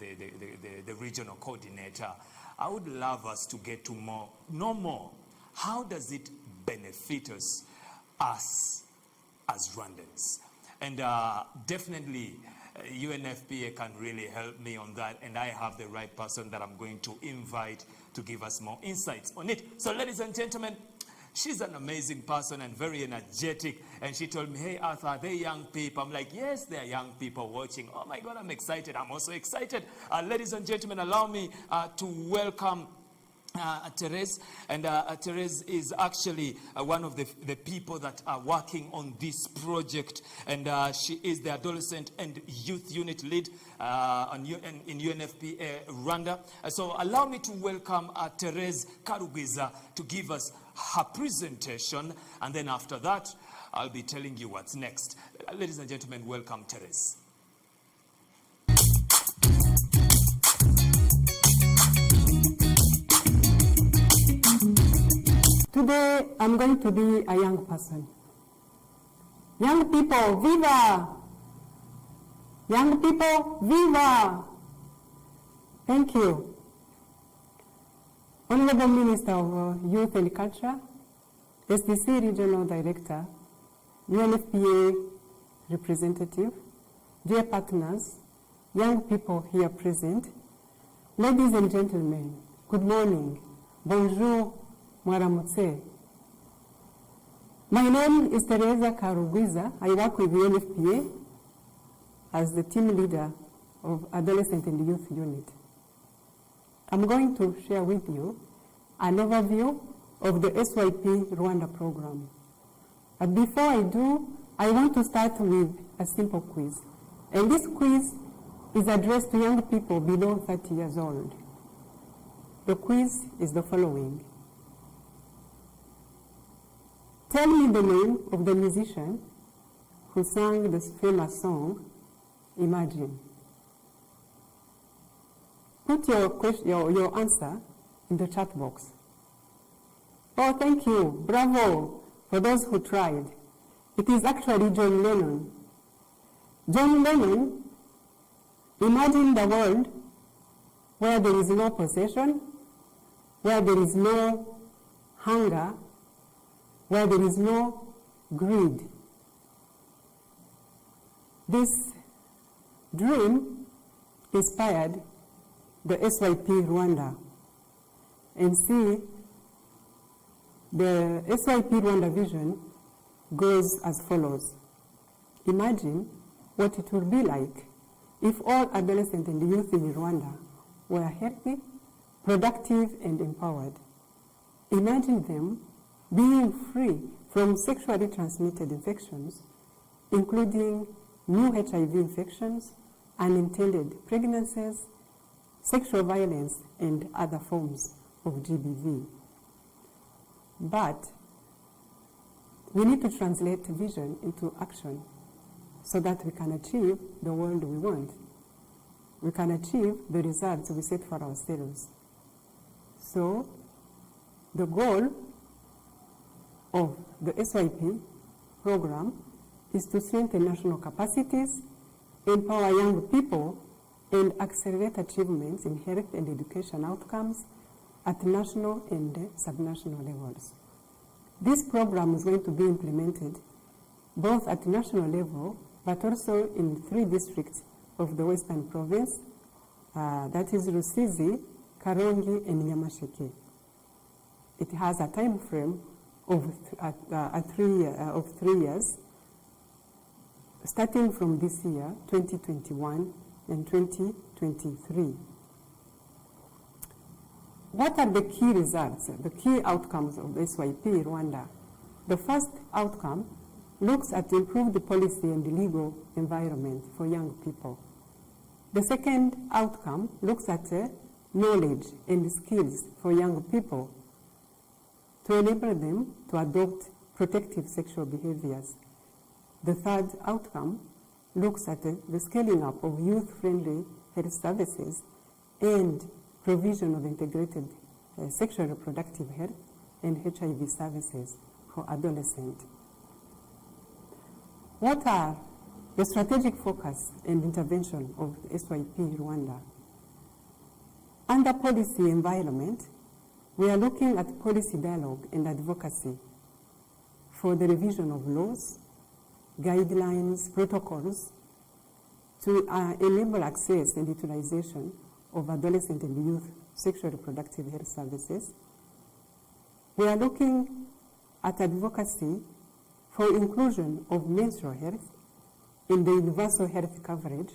regional coordinator, I would love us to get to know more. How does it benefit us as Rwandans? And definitely, UNFPA can really help me on that, and I have the right person that I'm going to invite to give us more insights on it. So, ladies and gentlemen, she's an amazing person and very energetic. And she told me, hey, Arthur, are they young people? I'm like, yes, they're young people watching. Oh, my God, I'm excited. I'm also excited. Ladies and gentlemen, allow me to welcome Therese. And Therese is actually one of the people that are working on this project. And she is the Adolescent and Youth Unit Lead in UNFPA Rwanda. So allow me to welcome Therese Karugwiza to give us her presentation, and then after that, I'll be telling you what's next. Ladies and gentlemen, welcome Therese. Today, I'm going to be a young person. Young people, viva! Young people, viva! Thank you. Honorable Minister of Youth and Culture, Sdc Regional Director, UNFPA representative, dear partners, young people here present, ladies and gentlemen, good morning, bonjour, mwaramutse. My name is Teresa Karugwiza. I work with UNFPA as the team leader of Adolescent and Youth Unit. I'm going to share with you an overview of the SYP Rwanda program. But before I do, I want to start with a simple quiz. And this quiz is addressed to young people below 30 years old. The quiz is the following. Tell me the name of the musician who sang this famous song, Imagine. Put your answer in the chat box. Oh, thank you. Bravo for those who tried. It is actually John Lennon. John Lennon imagined a world where there is no possession, where there is no hunger, where there is no greed. This dream inspired the SYP Rwanda. And see, The SYP Rwanda vision goes as follows. Imagine what it would be like if all adolescents and youth in Rwanda were healthy, productive, and empowered. Imagine them being free from sexually transmitted infections, including new HIV infections, unintended pregnancies, sexual violence, and other forms of GBV. But we need to translate vision into action so that we can achieve the world we want. We can achieve the results we set for ourselves. So the goal of the SYP program is to strengthen national capacities, empower young people, and accelerate achievements in health and education outcomes at national and subnational levels. This program is going to be implemented both at national level, but also in 3 districts of the Western Province, that is Rusizi, Karongi, and Nyamasheke. It has a time frame of 3 years, starting from this year, 2021 and 2023. What are the key results, the key outcomes of SYP Rwanda? The first outcome looks at improved policy and legal environment for young people. The second outcome looks at knowledge and skills for young people to enable them to adopt protective sexual behaviors. The third outcome looks at the scaling up of youth-friendly health services and provision of integrated sexual reproductive health and HIV services for adolescents. What are the strategic focus and intervention of the SYP Rwanda? Under policy environment, we are looking at policy dialogue and advocacy for the revision of laws, guidelines, protocols to enable access and utilization of adolescent and youth sexual reproductive health services. We are looking at advocacy for inclusion of menstrual health in the universal health coverage,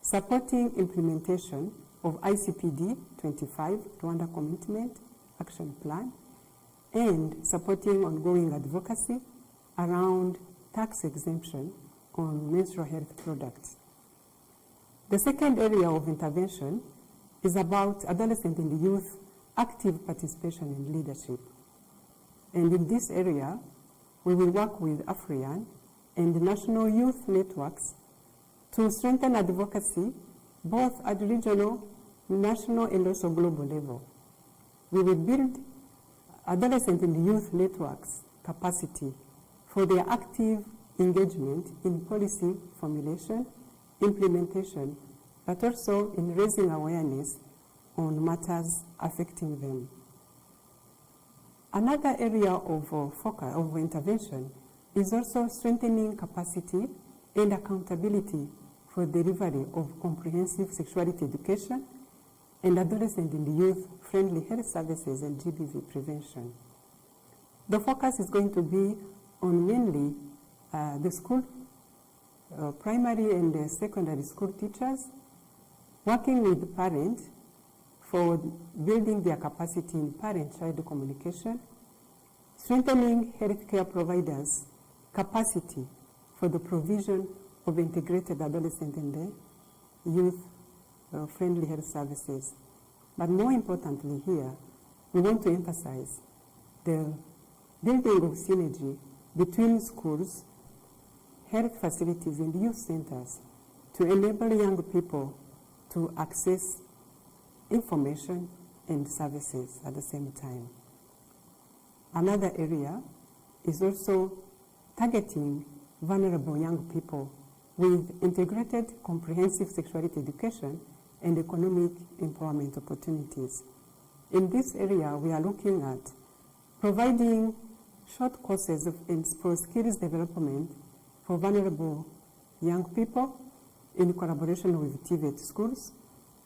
supporting implementation of ICPD 25, Rwanda Commitment Action Plan, and supporting ongoing advocacy around tax exemption on menstrual health products. The second area of intervention is about adolescent and youth active participation in leadership. And in this area, we will work with AFRIAN and national youth networks to strengthen advocacy both at regional, national, and also global level. We will build adolescent and youth networks capacity for their active engagement in policy formulation, implementation, but also in raising awareness on matters affecting them. Another area of focus of intervention is also strengthening capacity and accountability for delivery of comprehensive sexuality education and adolescent and youth-friendly health services and GBV prevention. The focus is going to be on mainly the school, primary and secondary school teachers, working with parents for building their capacity in parent-child communication, strengthening healthcare providers' capacity for the provision of integrated adolescent and youth-friendly health services. But more importantly here, we want to emphasize the building of synergy between schools, health facilities, and youth centers to enable young people to access information and services at the same time. Another area is also targeting vulnerable young people with integrated comprehensive sexuality education and economic empowerment opportunities. In this area, we are looking at providing short courses for skills development for vulnerable young people in collaboration with TVET schools,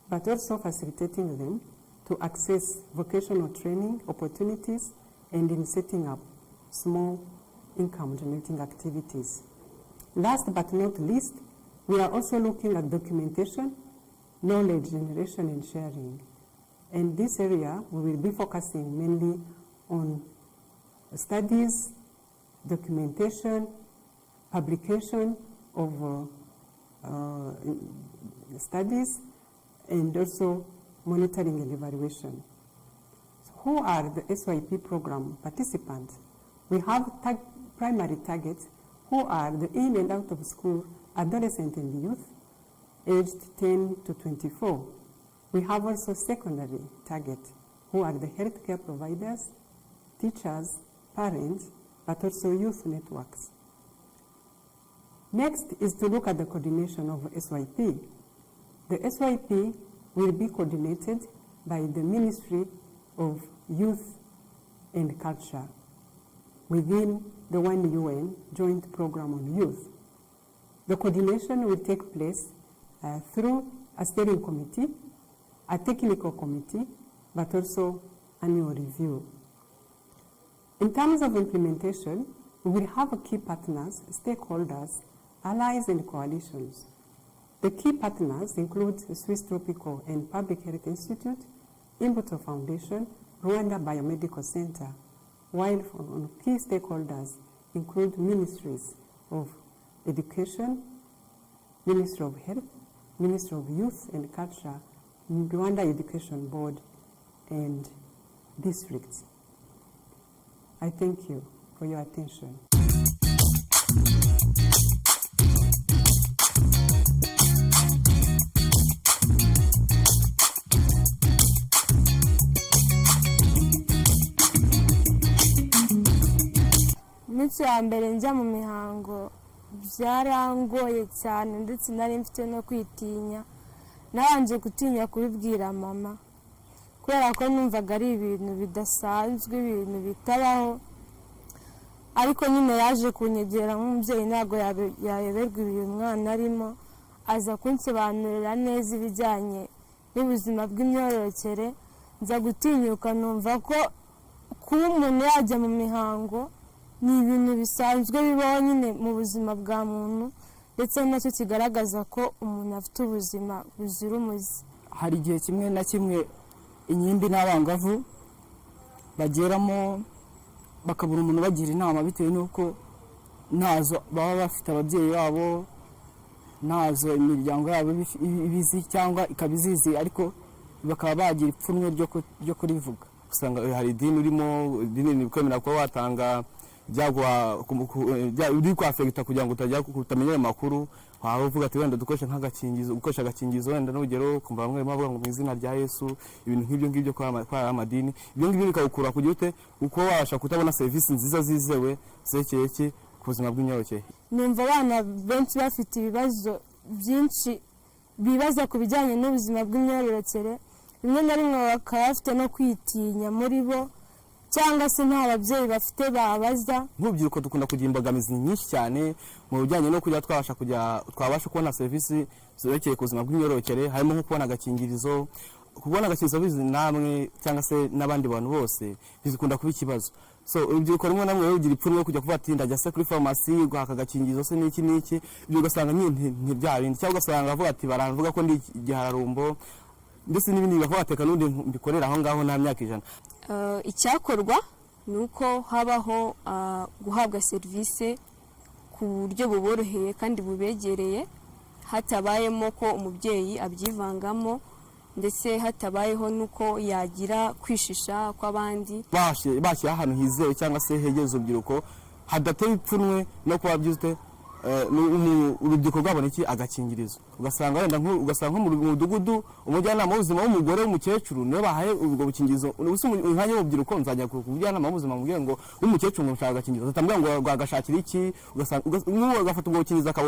but also facilitating them to access vocational training opportunities and in setting up small income generating activities. Last but not least, we are also looking at documentation, knowledge generation and sharing. In this area, we will be focusing mainly on studies, documentation, publication of studies, and also monitoring and evaluation. So who are the SYP program participants? We have primary targets who are the in and out of school adolescent and youth aged 10 to 24. We have also secondary target who are the healthcare providers, teachers, parents, but also youth networks. Next is to look at the coordination of SYP. The SYP will be coordinated by the Ministry of Youth and Culture within the One UN Joint Program on Youth. The coordination will take place through a steering committee, a technical committee, but also annual review. In terms of implementation, we will have key partners, stakeholders, allies, and coalitions. The key partners include the Swiss Tropical and Public Health Institute, Imbuto Foundation, Rwanda Biomedical Center, while key stakeholders include ministries of Education, Ministry of Health, Ministry of Youth and Culture, Rwanda Education Board, and districts. I thank you for your attention. Umunsi wa mbere njya mu mihango byarangoye cyane ndetse nari mfite no kwitinya, nabanje gutinya kubibwira mama kubera ko numvaga ari ibintu bidasanzwe, ibintu bitabaho, ariko nyine yaje kunyegera nk'umubyeyi, ntabwo yayoberwa uyu mwana arimo, aza kunsobanurira neza ibijyanye n'ubuzima bw'imyororokere. Nza gutinyuka numva ko kuba umuntu yajya mu mihango ni ibintu bisanzwe bibaho nyine mu buzima bwa muntu, ndetse nacyo kigaragaza ko umuntu afite ubuzima buzira umuze. Hari igihe kimwe na kimwe inyimbi n'abangavu bageramo bakabura umuntu bagira inama bitewe n'uko ntazo baba bafite ababyeyi babo, ntazo imiryango yabo ibizi cyangwa ikabizizi, ariko bakaba bagira ipfunwe ryo kurivuga. Usanga hari idini urimo, idini ni kwemera ko watanga uri kwafekita kugira ngo utamenya amakuru, waba uvuga ati wenda dukoresha nk'agakingizo, ukoresha agakingizo wenda n'urugero kumva bamwe bavuga ngo mu izina rya Yesu, ibintu nk'ibyo ngibyo kwa amadini, ibyo ngibyo bikagukura kugira ute uko wabasha kutabona serivisi nziza zizewe zekeye ku buzima bw'imyororokere. Numva abana benshi bafite ibibazo byinshi bibaza ku bijyanye n'ubuzima bw'imyororokere, rimwe na rimwe bakaba bafite no kwitinya muri bo, cyangwa se nta babyeyi bafite babaza. Nk'urubyiruko dukunda kugira imbogamizi nyinshi cyane mu bijyanye no kujya twabasha kubona serivisi zerekeye ku buzima bw'imyororokere, harimo nko kubona agakingirizo. Kubona agakingirizo bizi namwe cyangwa se n'abandi bantu bose bizikunda kuba ikibazo. So urubyiruko rimwe namwe rugira ipfunwe kujya kuvuga ati ndajya se kuri farumasi guhaka agakingirizo se n'iki ibyo ugasanga nyine ntibyarindi, cyangwa ugasanga avuga ati baravuga ko ndi igihararumbo, ndetse n'ibindi bigavuga ateka n'undi mbikorera aho ngaho nta myaka 100. Icyakorwa ni uko habaho guhabwa serivisi ku buryo buboroheye kandi bubegereye, hatabayemo ko umubyeyi abyivangamo, ndetse hatabayeho nuko yagira kwishisha kw'abandi. Bashyira ahantu hizewe cyangwa se hegeze urubyiruko hadateye ipfunwe no kuba byuzwe urubyiruko rwabona iki agakingirizo. Ugasanga wenda ugasanga mu mudugudu umujyanama w'ubuzima w'umugore w'umukecuru niwe bahaye ubwo bukingirizo. Umwanya w'urubyiruko nzajya ku mujyanama w'ubuzima mubwiye ngo w'umukecuru ngo nshaka agakingirizo, atambwira ngo rwagashakira iki, ugasanga agafata ubwo bukingirizo akaba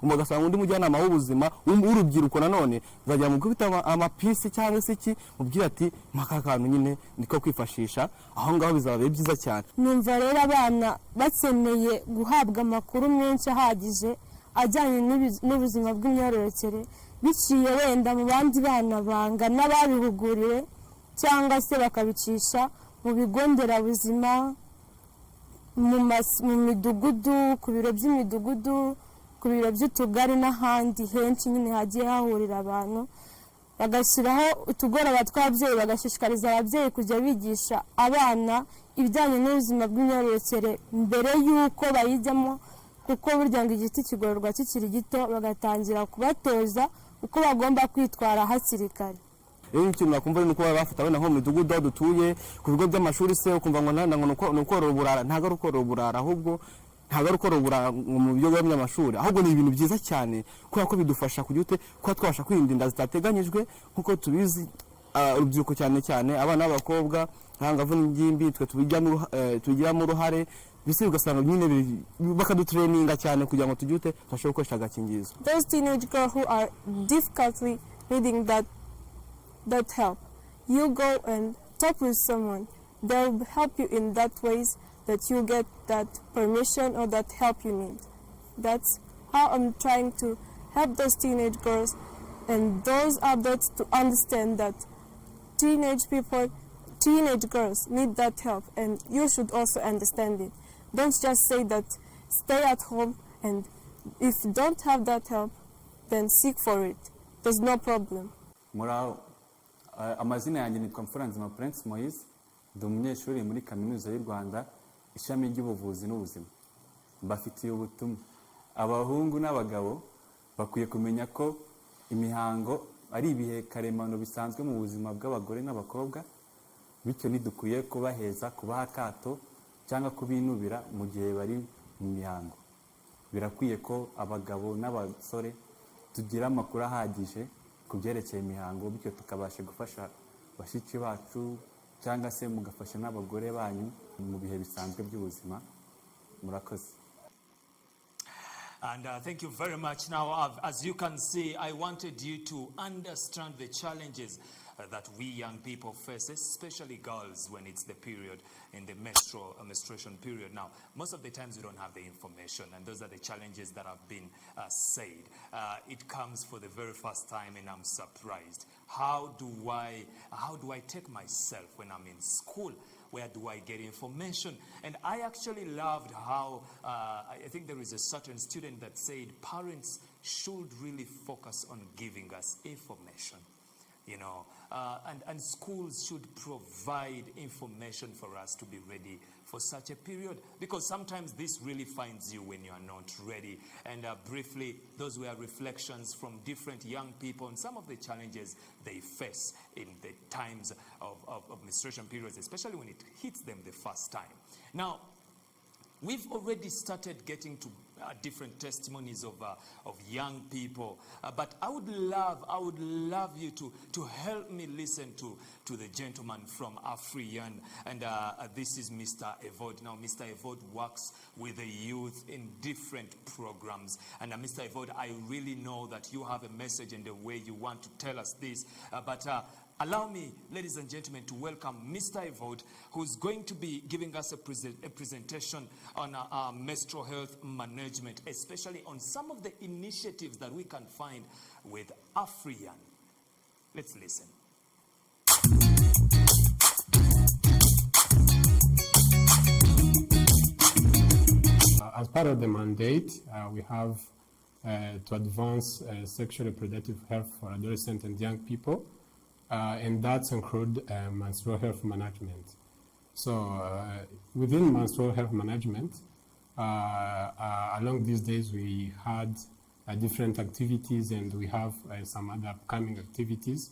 ugasanga undi mujyanama w'ubuzima w'urubyiruko nanone nzajya mu gufita amapisi cyangwa se iki mubwira ati maka kantu nyine niko kwifashisha, aho ngaho bizaba byiza cyane. Numva rero abana bakeneye guhabwa amakuru menshi ahagije ajyanye n'ubuzima bw'imyororokere, biciye wenda mu bandi bana bangana babihuguriwe, cyangwa se bakabicisha mu bigo nderabuzima, mu midugudu, ku biro by'imidugudu, ku biro by'utugari n'ahandi henshi nyine hagiye hahurira abantu, bagashyiraho utugoroba tw'ababyeyi, bagashishikariza ababyeyi kujya bigisha abana ibijyanye n'ubuzima bw'imyororokere mbere y'uko bayijyamo, kuko burya ngo igiti kigororwa kikiri gito, bagatangira kubatoza uko bagomba kwitwara hakiri kare. Iyo ikintu nakumva ni uko bafata abana nko mu midugudu aho dutuye, ku bigo by'amashuri se ukumva ngo ni ukorora uburara. Ntabwo ari ukorora uburara, ahubwo ntabwo ari ukorora uburara mu bigo by'amashuri, ahubwo ni ibintu byiza cyane kubera ko bidufasha kuba twabasha kwirinda inda zitateganyijwe. Nk'uko tubizi, urubyiruko cyane cyane abana b'abakobwa, abangavu n'ingimbi, twe tubigiramo uruhare, bise ugasanga nyine bakadutraininga cyane kugira ngo tubashe gukoresha agakingirizo. Those teenage girls who are difficultly needing that help, you go and talk with someone. They'll help you in that ways that you get that permission or that help you need. That's how I'm trying to help those teenage girls and those adults to understand that teenage girls need that help, and you should also understand it. Don't just say that stay at home, and if you don't have that help, then seek for it. There's no problem. Amazina yanjye nitwa Mfuranzima Prince Moise, ndi umunyeshuri muri Kaminuza y'u Rwanda, ishami ry'ubuvuzi n'ubuzima. Mbafitiye ubutumwa. Abahungu n'abagabo bakwiye kumenya ko imihango ari ibihe karemano bisanzwe mu buzima bw'abagore n'abakobwa, bityo ntidukwiye kubaheza, kubaha akato cyangwa kubinubira mu gihe bari mu mihango. Birakwiye ko abagabo n'abasore tugira amakuru ahagije ku byerekeye imihango, bityo tukabasha gufasha bashiki bacu cyangwa se mugafasha n'abagore banyu mu bihe bisanzwe by'ubuzima. Murakoze. And thank you very much. Now, as you can see, I wanted you to understand the challenges that we young people face, especially girls when it's the period, in the menstruation period. Now, most of the times we don't have the information, and those are the challenges that have been said. It comes for the very first time, and I'm surprised. How do I take myself when I'm in school? Where do I get information? And I actually loved how, I think there is a certain student that said parents should really focus on giving us information. You know, and schools should provide information for us to be ready for such a period, because sometimes this really finds you when you are not ready. And briefly, those were reflections from different young people and some of the challenges they face in the times of menstruation periods, especially when it hits them the first time. Now, we've already started getting to different testimonies of young people, but I would love you to help me listen to the gentleman from Afriyan, and this is Mr. Evode. Now, Mr. Evode works with the youth in different programs, and Mr. Evode, I really know that you have a message and a way you want to tell us this, but allow me, ladies and gentlemen, to welcome Mr. Evode, who's going to be giving us a presentation on menstrual health management, especially on some of the initiatives that we can find with Afriyan. Let's listen. As part of the mandate, we have to advance sexual reproductive health for adolescents and young people. And that's include menstrual health management. So within menstrual health management, along these days we had different activities, and we have some other upcoming activities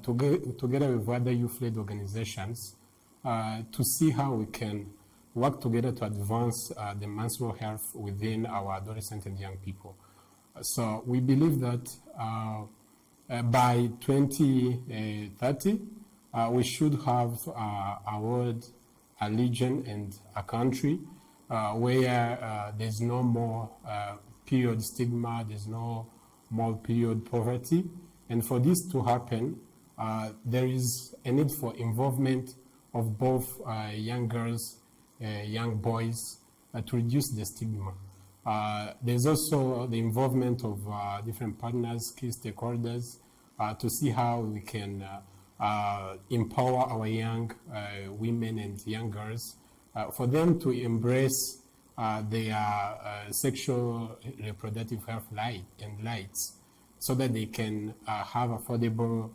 together with other youth-led organizations to see how we can work together to advance the menstrual health within our adolescent and young people. So we believe that by 2030, we should have a world, a region, and a country where there's no more period stigma, there's no more period poverty. And for this to happen, there is a need for involvement of both young girls, young boys, to reduce the stigma. There's also the involvement of different partners, key stakeholders, to see how we can empower our young women and young girls, for them to embrace their sexual reproductive health rights, so that they can have affordable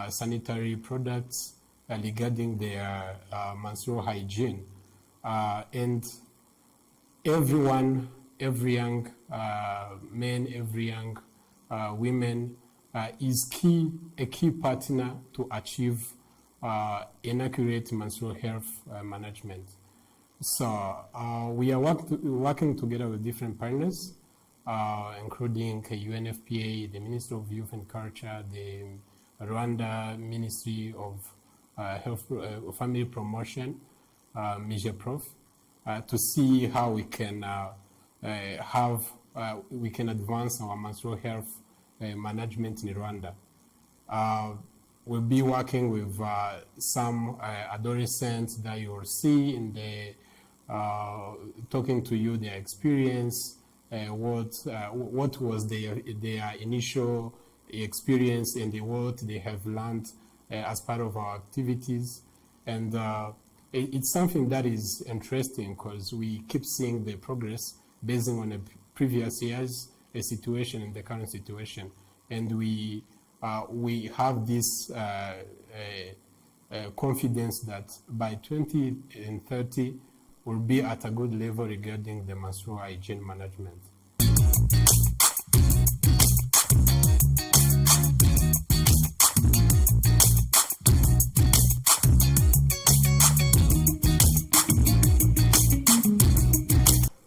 sanitary products regarding their menstrual hygiene. And everyone, every young man, every young women is a key partner to achieve inaccurate menstrual health management. So we are working together with different partners, including UNFPA, the Ministry of Youth and Culture, the Rwanda Ministry of Health, Family Promotion, MIGEPROF, to see how we can we can advance our menstrual health management in Rwanda. We'll be working with some adolescents that you will see in the talking to you their experience, what was their initial experience and what they have learned as part of our activities. And it's something that is interesting because we keep seeing the progress based on the previous year's situation and the current situation. And we have this confidence that by 2030 we'll be at a good level regarding the menstrual hygiene management.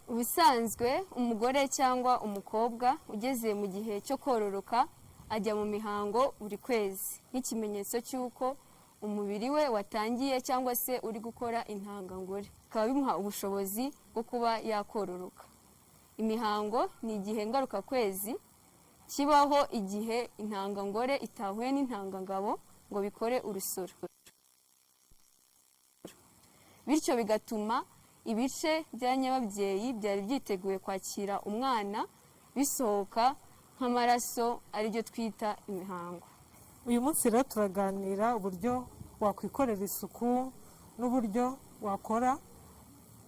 Ubusanzwe umugore cyangwa umukobwa ugeze mu gihe cyo kororoka ajya mu mihango buri kwezi nk'ikimenyetso cy'uko umubiri we watangiye cyangwa se uri gukora intangangore, bikaba bimuha ubushobozi bwo kuba yakororoka. Imihango ni igihe ngaruka kwezi kibaho igihe intangangore itahuye n'intangangabo ngo bikore urusoro, bityo bigatuma ibice bya nyababyeyi byari byiteguye kwakira umwana bisohoka nk'amaraso, aribyo twita imihango. Uyu munsi rero turaganira uburyo wakwikorera isuku n'uburyo wakora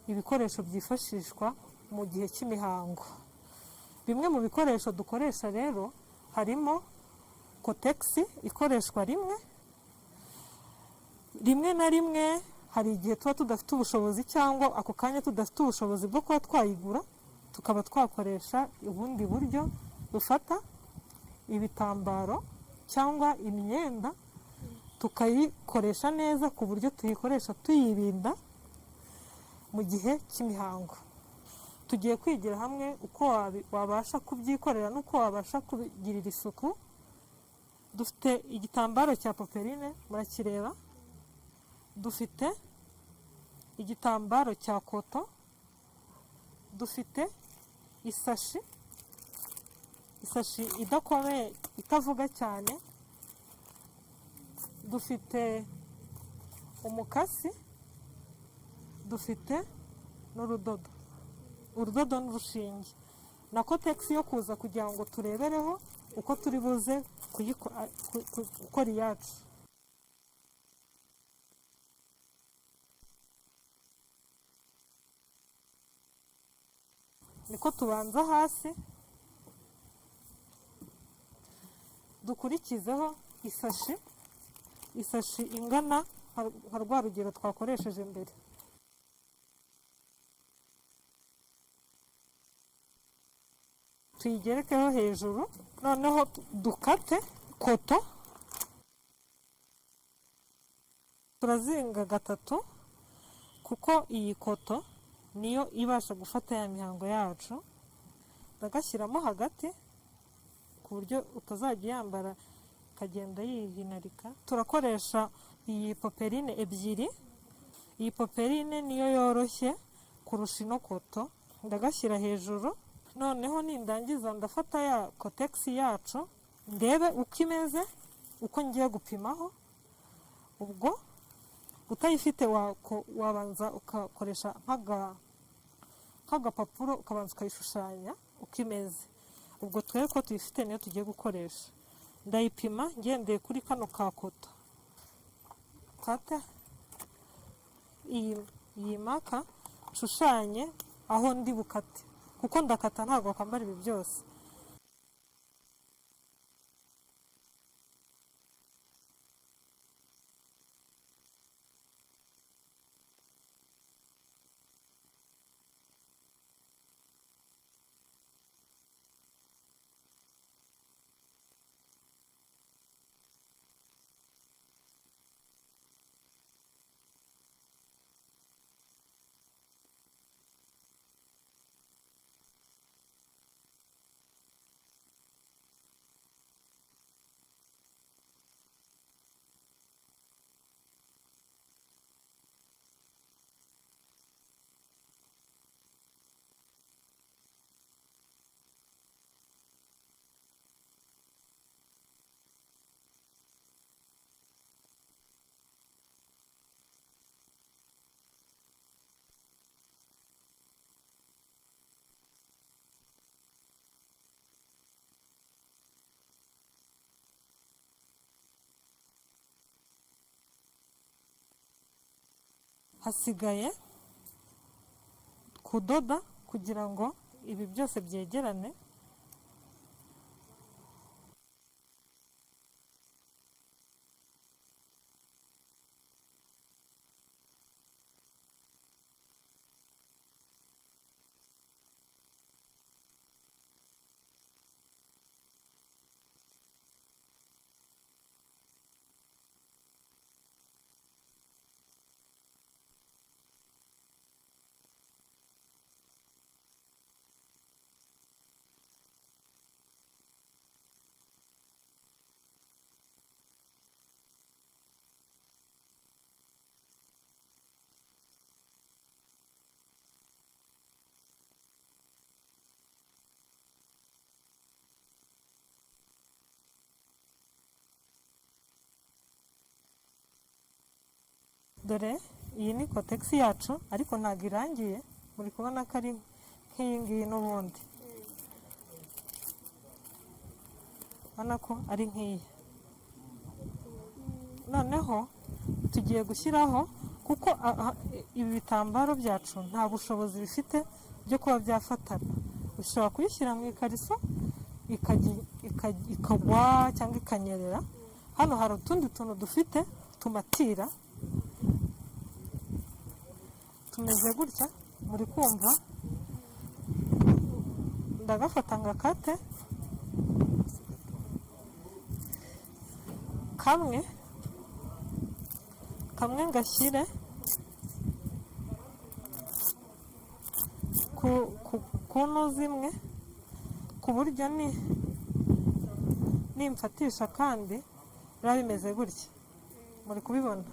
ibikoresho byifashishwa mu gihe cy'imihango. Bimwe mu bikoresho dukoresha rero harimo kotegisi ikoreshwa rimwe na rimwe. Hari igihe tuba tudafite ubushobozi cyangwa ako kanya tudafite ubushobozi bwo kuba twayigura, tukaba twakoresha ubundi buryo dufata ibitambaro cyangwa imyenda tukayikoresha neza ku buryo tuyikoresha tuyirinda mu gihe cy'imihango. Tugiye kwigira hamwe uko wabasha kubyikorera n'uko wabasha kubigirira isuku. Dufite igitambaro cya poperine, murakireba. Dufite igitambaro cya koto, dufite isashi idakomeye itavuga cyane, dufite umukasi, dufite n'urudodo, urudodo n'urushinge na kotegisi yo kuza kugira ngo turebereho uko turi buze gukora iyacu. Niko tubanza hasi, dukurikizeho isashi ingana nka rwa rugero twakoresheje mbere. Tuyigerekeho hejuru, noneho dukate koto, turazinga gatatu kuko iyi koto niyo ibasha gufata ya mihango yacu. Ndagashyiramo hagati ku buryo utazajya yambara ikagenda yihinarika. Turakoresha iyi poperine ebyiri. Iyi poperine niyo yoroshye kurusha ino koto. Ndagashyira hejuru, noneho nindangiza ndafata ya kotegisi yacu ndebe uko imeze, uko ngiye gupimaho. Ubwo utayifite wabanza ukakoresha nk'agapapuro ukabanza ukayishushanya uko imeze. Ubwo twere ko tuyifite niyo tugiye gukoresha. Ndayipima ngendeye kuri kano ka koto. mfate iyi maka nshushanye aho ndi bukate kuko ndakata ntabwo kwambara ibi byose. Hasigaye kudoda kugira ngo ibi byose byegerane. Dore iyi ni kotegisi yacu ariko ntabwo irangiye, muri kubona ko ari nk'iyi ngiyi n'ubundi, urabona ko ari nk'iyi. Noneho tugiye gushyiraho, kuko ibi bitambaro byacu nta bushobozi bifite byo kuba byafatana, ushobora kuyishyira mu ikariso ikagwa cyangwa ikanyerera. Hano hari utundi tuntu dufite tumatira tumeze gutya, muri kumva. Ndagafata ngakate kamwe ngashyire ku ntuzi imwe, ku buryo nimfatisha kandi biba bimeze gutya, muri kubibona.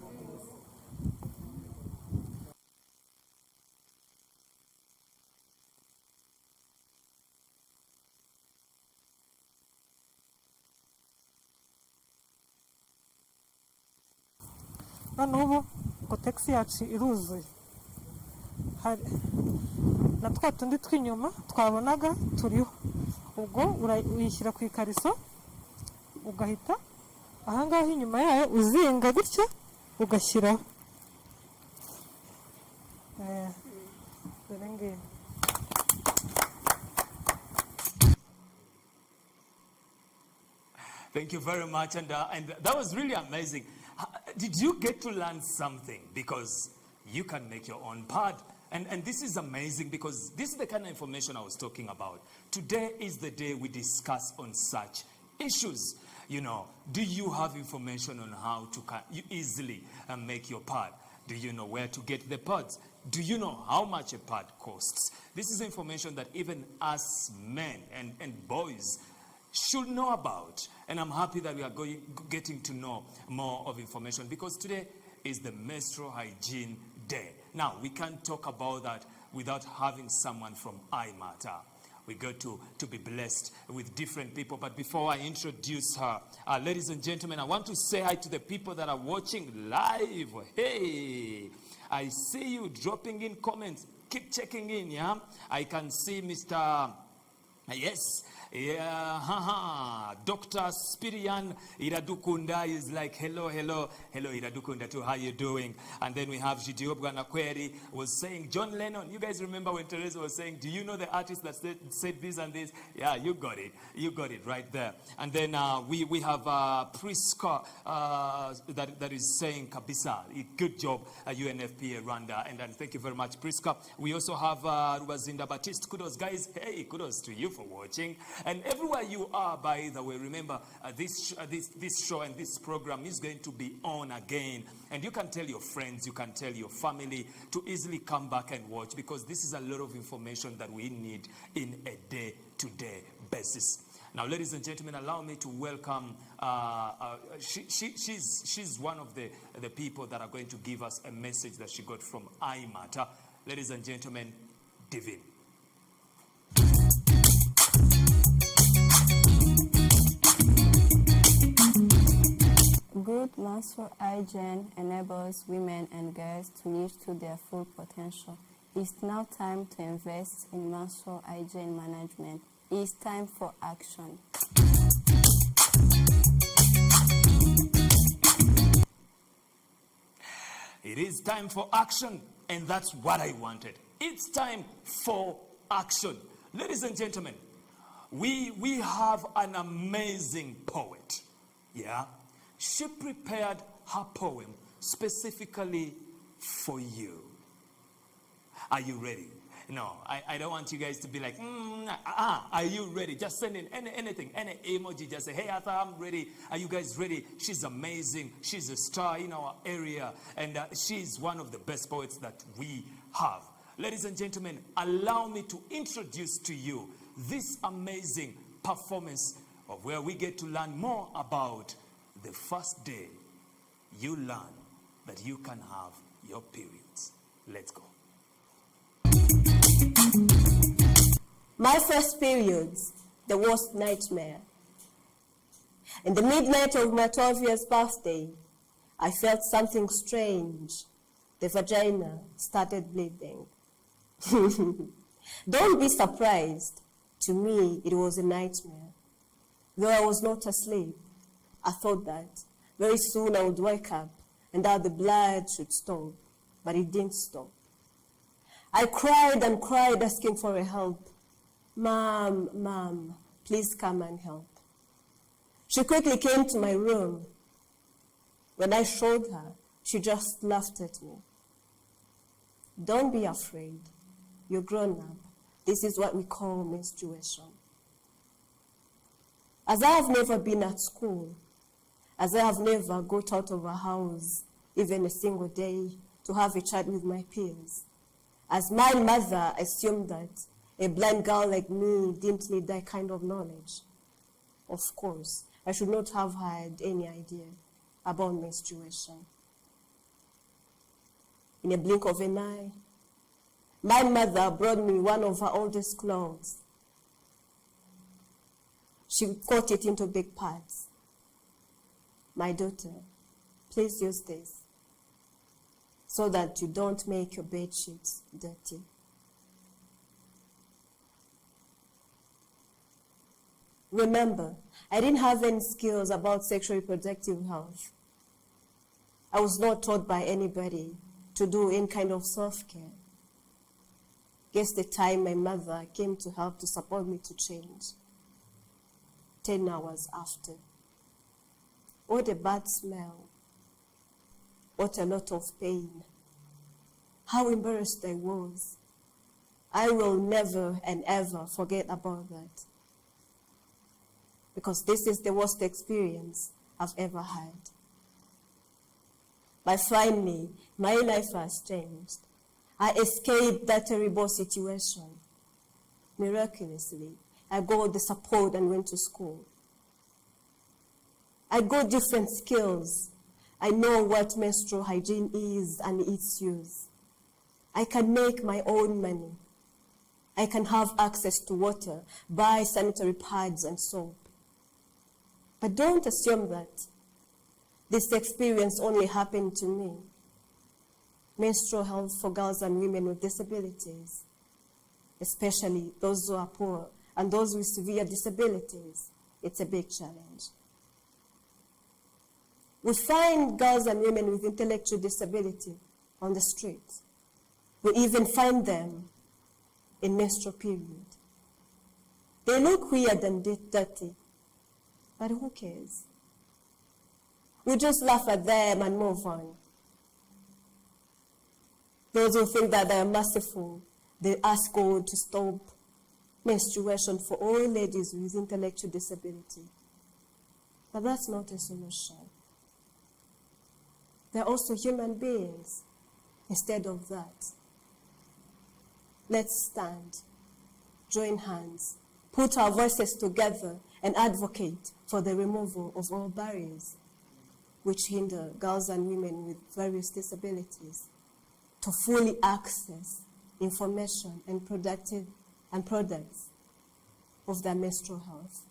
None ubu kotegisi yacu iruzuye, na twa tundi tw'inyuma twabonaga turiho. Ubwo uyishyira ku ikariso, ugahita ahangaha inyuma yayo uzinga gutya ugashyiraho. Dore ngiyi. Thank you very much, and that was really amazing. Did you get to learn something? Because you can make your own pad. And this is amazing, because this is the kind of information I was talking about. Today is the day we discuss on such issues. You know, do you have information on how to easily make your pad? Do you know where to get the pads? Do you know how much a pad costs? This is information that even us men and boys should know about. And I'm happy that we are getting to know more of information, because today is the Menstrual Hygiene Day. Now, we can't talk about that without having someone from iMatter. We got to be blessed with different people. But before I introduce her, ladies and gentlemen, I want to say hi to the people that are watching live. Hey, I see you dropping in comments. Keep checking in, yeah? I can see Mr. Yes, Yeah, Dr. Spirian Iradukunda is like, hello, hello, hello Iradukunda too, how you doing? And then we have Jidiobwa Nakweri was saying, John Lennon, you guys remember when Teresa was saying, do you know the artist that said this and this? Yeah, you got it right there. And then we have Priska that is saying, Kabisa, good job, UNFPA Rwanda, and thank you very much, Priska. We also have Rubazinda Baptiste, kudos guys, hey, kudos to you for watching. And everywhere you are, by the way, remember this show and this program is going to be on again. And you can tell your friends, you can tell your family to easily come back and watch, because this is a lot of information that we need in a day-to-day basis. Now, ladies and gentlemen, allow me to welcome, she's one of the people that are going to give us a message that she got from iMatter. Ladies and gentlemen, Divine. Good menstrual hygiene enables women and girls to reach to their full potential. It's now time to invest in menstrual hygiene management. It's time for action. It is time for action, and that's what I wanted. It's time for action. Ladies and gentlemen, we have an amazing poet. Yeah? She prepared her poem specifically for you. Are you ready? No, I don't want you guys to be like, are you ready? Just send in anything, any emoji. Just say, hey, Arthur, I'm ready. Are you guys ready? She's amazing. She's a star in our area. And she's one of the best poets that we have. Ladies and gentlemen, allow me to introduce to you this amazing performance of where we get to learn more about the first day you learn that you can have your periods. Let's go. My first periods, the worst nightmare. In the midnight of my 12 years birthday, I felt something strange. The vagina started bleeding. Don't be surprised. To me, it was a nightmare. Though I was not asleep, I thought that very soon I would wake up and that the blood should stop, but it didn't stop. I cried and cried, asking for help. Mom, please come and help. She quickly came to my room. When I showed her, she just laughed at me. Don't be afraid. You're grown up. This is what we call menstruation. As I have never been at school, as I have never got out of a house, even a single day, to have a chat with my peers, as my mother assumed that a blind girl like me didn't need that kind of knowledge. Of course, I should not have had any idea about menstruation. In a blink of an eye, my mother brought me one of her oldest clothes. She cut it into big parts. My daughter, please use this so that you don't make your bed sheets dirty. Remember, I didn't have any skills about sexual reproductive health. I was not taught by anybody to do any kind of self-care. Guess the time my mother came to help to support me to change. 10 hours after. What a bad smell. What a lot of pain. How embarrassed I was. I will never and ever forget about that. Because this is the worst experience I've ever had. But finally, my life has changed. I escaped that terrible situation. Miraculously, I got the support and went to school. I got different skills. I know what menstrual hygiene is and its use. I can make my own money. I can have access to water, buy sanitary pads and soap. But don't assume that this experience only happened to me. Menstrual health for girls and women with disabilities, especially those who are poor, and those with severe disabilities, it's a big challenge. We find girls and women with intellectual disability on the streets. We even find them in menstrual period. They look weird and dirty, but who cares? We just laugh at them and move on. Those who think that they are merciful, they ask God to stop menstruation for all ladies with intellectual disability. But that's not a solution. They're also human beings instead of that. Let's stand, join hands, put our voices together and advocate for the removal of all barriers which hinder girls and women with various disabilities to fully access information and products of their menstrual health.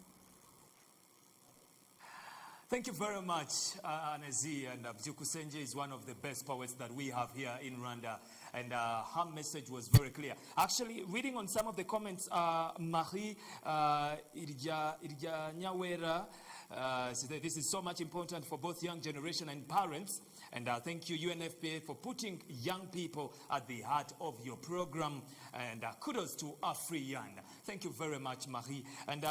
Thank you very much, Anezi. And Byukusenje is one of the best poets that we have here in Rwanda. And her message was very clear. Actually, reading on some of the comments, Marie Irja Nyawera said this is so much important for both young generation and parents. And thank you, UNFPA, for putting young people at the heart of your program. And kudos to Afriyan. Thank you very much, Marie. And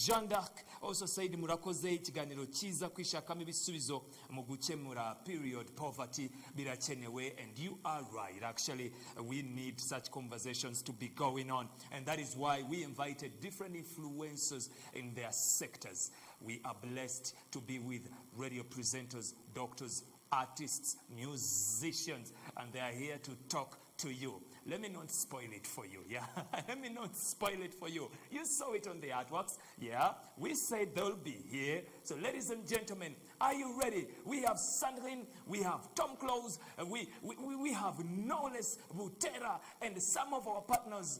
Jean d'Arc also said, Murakoze ikiganiro chiza kwishakamo ibisubizo mu gukemura period poverty birakenewe. And you are right. Actually, we need such conversations to be going on. And that is why we invited different influencers in their sectors. We are blessed to be with radio presenters, doctors, artists, musicians, and they are here to talk to you. Let me not spoil it for you, yeah? Let me not spoil it for you. You saw it on the artworks, yeah? We said they'll be here. So ladies and gentlemen, are you ready? We have Sandrine, we have Tom Close, we have Knowles, Butera, and some of our partners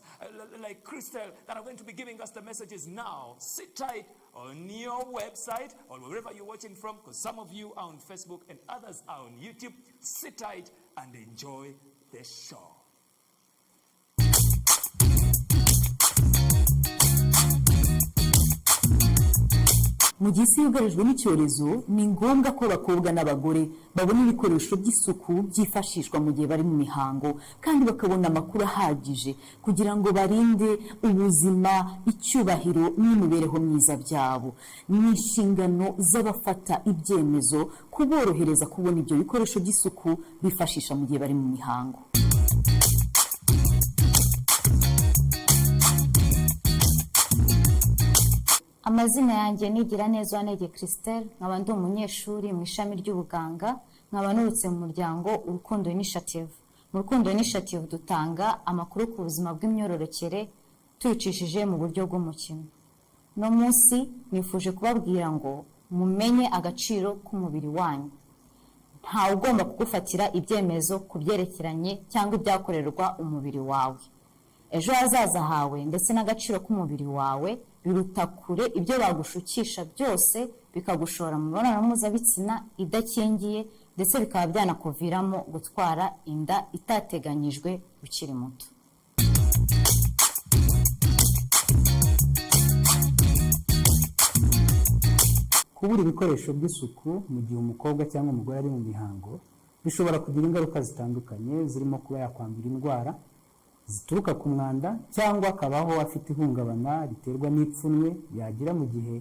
like Crystal that are going to be giving us the messages now. Sit tight on your website or wherever you're watching from, because some of you are on Facebook and others are on YouTube. Sit tight and enjoy the show. mu gihe isi yugarijwe n'icyorezo ni ngombwa ko abakobwa n'abagore babona ibikoresho by'isuku byifashishwa mu gihe bari mu mihango kandi bakabona amakuru ahagije kugira ngo barinde ubuzima, icyubahiro n'imibereho myiza byabo. Ni inshingano z'abafata ibyemezo kuborohereza kubona ibyo bikoresho by'isuku bifashisha mu gihe bari mu mihango. Amazina yanjye nigira neza Wanege Christelle, nkaba ndi umunyeshuri mu ishami ry'ubuganga, nkaba nurutse mu muryango Urukundo Initiative. Mu Rukundo Initiative dutanga amakuru ku buzima bw'imyororokere tuyicishije mu buryo bw'umukino. No munsi nifuje kubabwira ngo mumenye agaciro k'umubiri wanyu. Nta ugomba kugufatira ibyemezo ku byerekeranye cyangwa ibyakorerwa umubiri wawe. Ejo hazaza hawe ndetse n'agaciro k'umubiri wawe biruta kure ibyo bagushukisha byose bikagushora mu mibonano mpuzabitsina idakingiye ndetse bikaba byanakuviramo gutwara inda itateganyijwe ukiri muto. Kubura ibikoresho by'isuku mu gihe umukobwa cyangwa umugore ari mu mihango bishobora kugira ingaruka zitandukanye zirimo kuba yakwandura indwara zituruka ku mwanda cyangwa akabaho afite ihungabana riterwa n'ipfunwe yagira mu gihe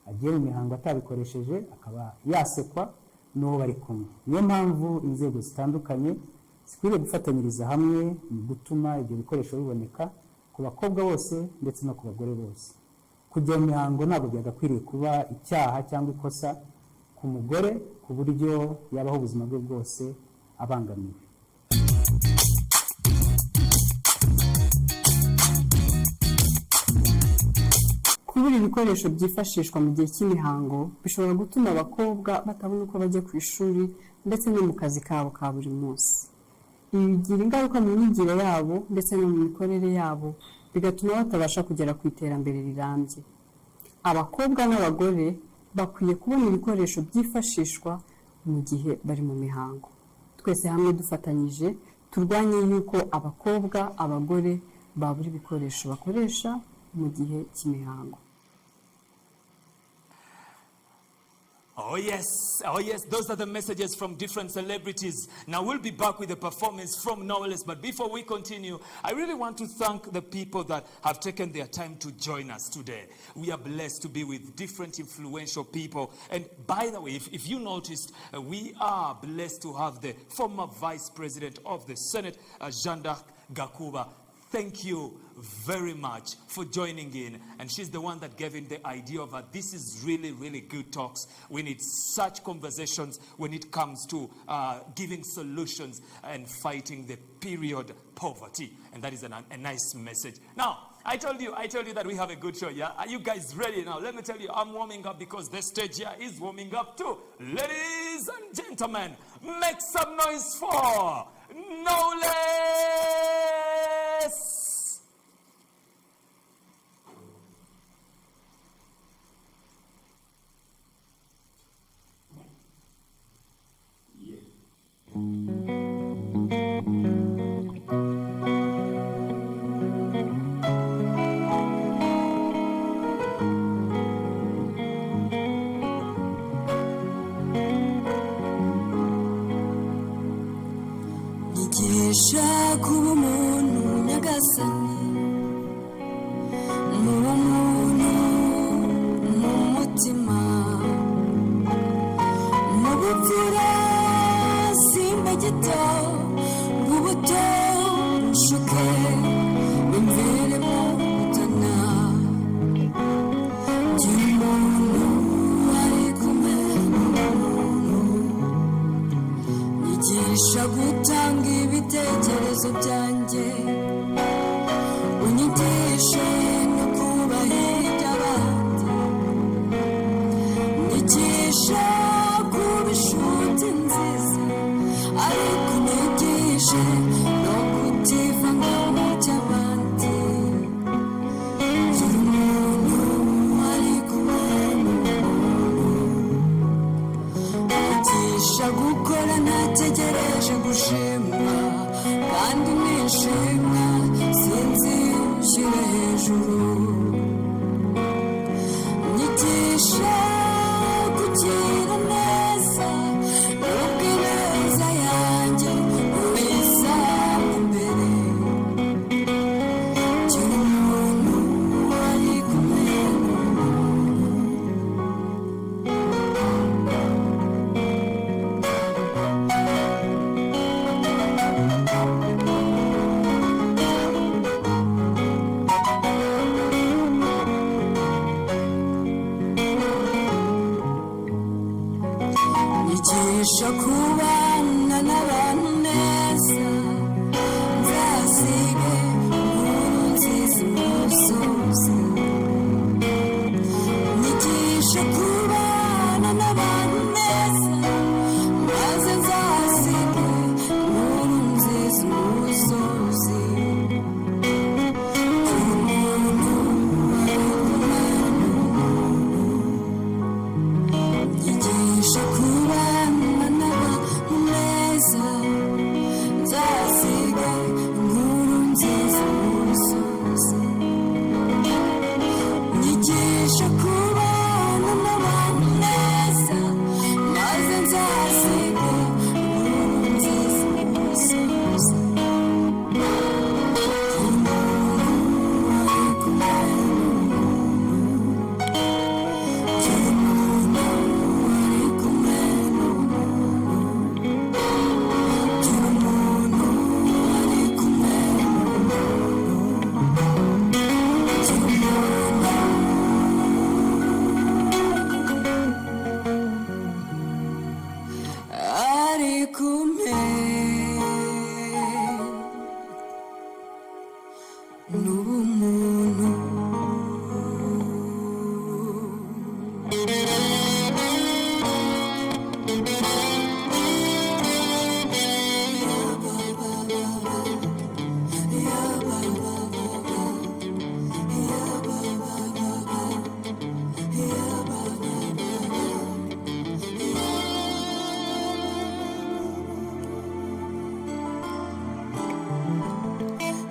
agiye mu mihango atabikoresheje, akaba yasekwa n'uwo bari kumwe. Niyo mpamvu inzego zitandukanye zikwiriye gufatanyiriza hamwe mu gutuma ibyo bikoresho biboneka ku bakobwa bose ndetse no ku bagore bose. Kujya mu mihango ntabwo byagakwiriye kuba icyaha cyangwa ikosa ku mugore ku buryo yabaho ubuzima bwe bwose abangamiwe. Kubura ibikoresho byifashishwa mu gihe cy'imihango bishobora gutuma abakobwa batabona uko bajya ku ishuri ndetse no mu kazi kabo ka buri munsi. Ibi bigira ingaruka mu myigire yabo ndetse no mu mikorere yabo, bigatuma batabasha kugera ku iterambere rirambye. Abakobwa n'abagore bakwiye kubona ibikoresho byifashishwa mu gihe bari mu mihango. Twese hamwe dufatanyije turwanye yuko abakobwa, abagore babura ibikoresho bakoresha mu gihe cy'imihango. Oh yes, those are the messages from different celebrities. Now we'll be back with a performance from Knowless, but before we continue, I really want to thank the people that have taken their time to join us today. We are blessed to be with different influential people. And by the way, if you noticed, we are blessed to have the former Vice President of the Senate, Jean-D'Arc Gakuba. Thank you very much for joining in. And she's the one that gave in the idea of this is really, really good talks. We need such conversations when it comes to giving solutions and fighting the period poverty. And that is a nice message. Now, I told you that we have a good show, yeah? Are you guys ready now? Let me tell you, I'm warming up because the stage here is warming up too. Ladies and gentlemen, make some noise for Knowless! Nigisha kuba umuntu nyagasani mu muntu mu mutima mu bupfura simba gito ubuto nshuke imvire mu butana ry'umuntu ari kumwe n'umuntu nigisha gutanga ibitekerezo byanjye unyigishe no kubahiriza abandi nigisha kuba inshuti nziza ariko nigishe no kutivanga mu by'abandi gira umuntu ari kumwe n'umuntu nigisha gukora ntategereje gushimwa kandi nishimwa sinzi ushyire hejuru nyigisha kugira neza nubwo ineza yanjye ubiza imbere gira umuntu ari kumwe nigisha kubana n'abantu neza nzasige inkuru nziza imusozi nigisha kubana n'abantu neza maze nzasige inkuru nziza imusozi umuntu ari kumwe n'umuntu yigisha kubana n'abantu neza nzasiga inkuru nziza umusozi nyigisha kubana n'abantu neza maze nzasiga inkuru nziza umusozi umuntu ari kumwe n'umuntu ari kumwe ari kumwe n'ubumuntu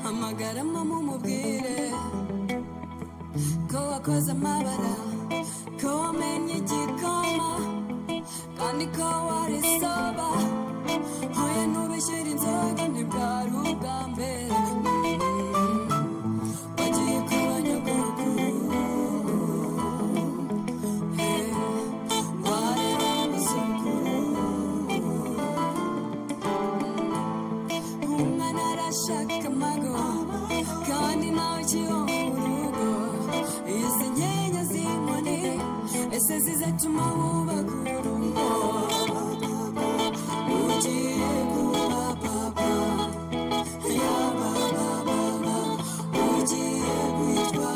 hamagara mama umubwire ko wakoze amabara, ko wamenye igikoma, kandi ko wari soba. Hoya ntubeshyere inzoga ntibwari ubwa mbere. Wagiye kuba nyogokuru, warera abuzukuru. Umwana arashaka amago, kandi nawe kiba mu rugo. Izi nkeya z'inkoni, ese zizatuma wubaka urugo. Ugiye kuba papa, yaba baba, ugiye kwitwa,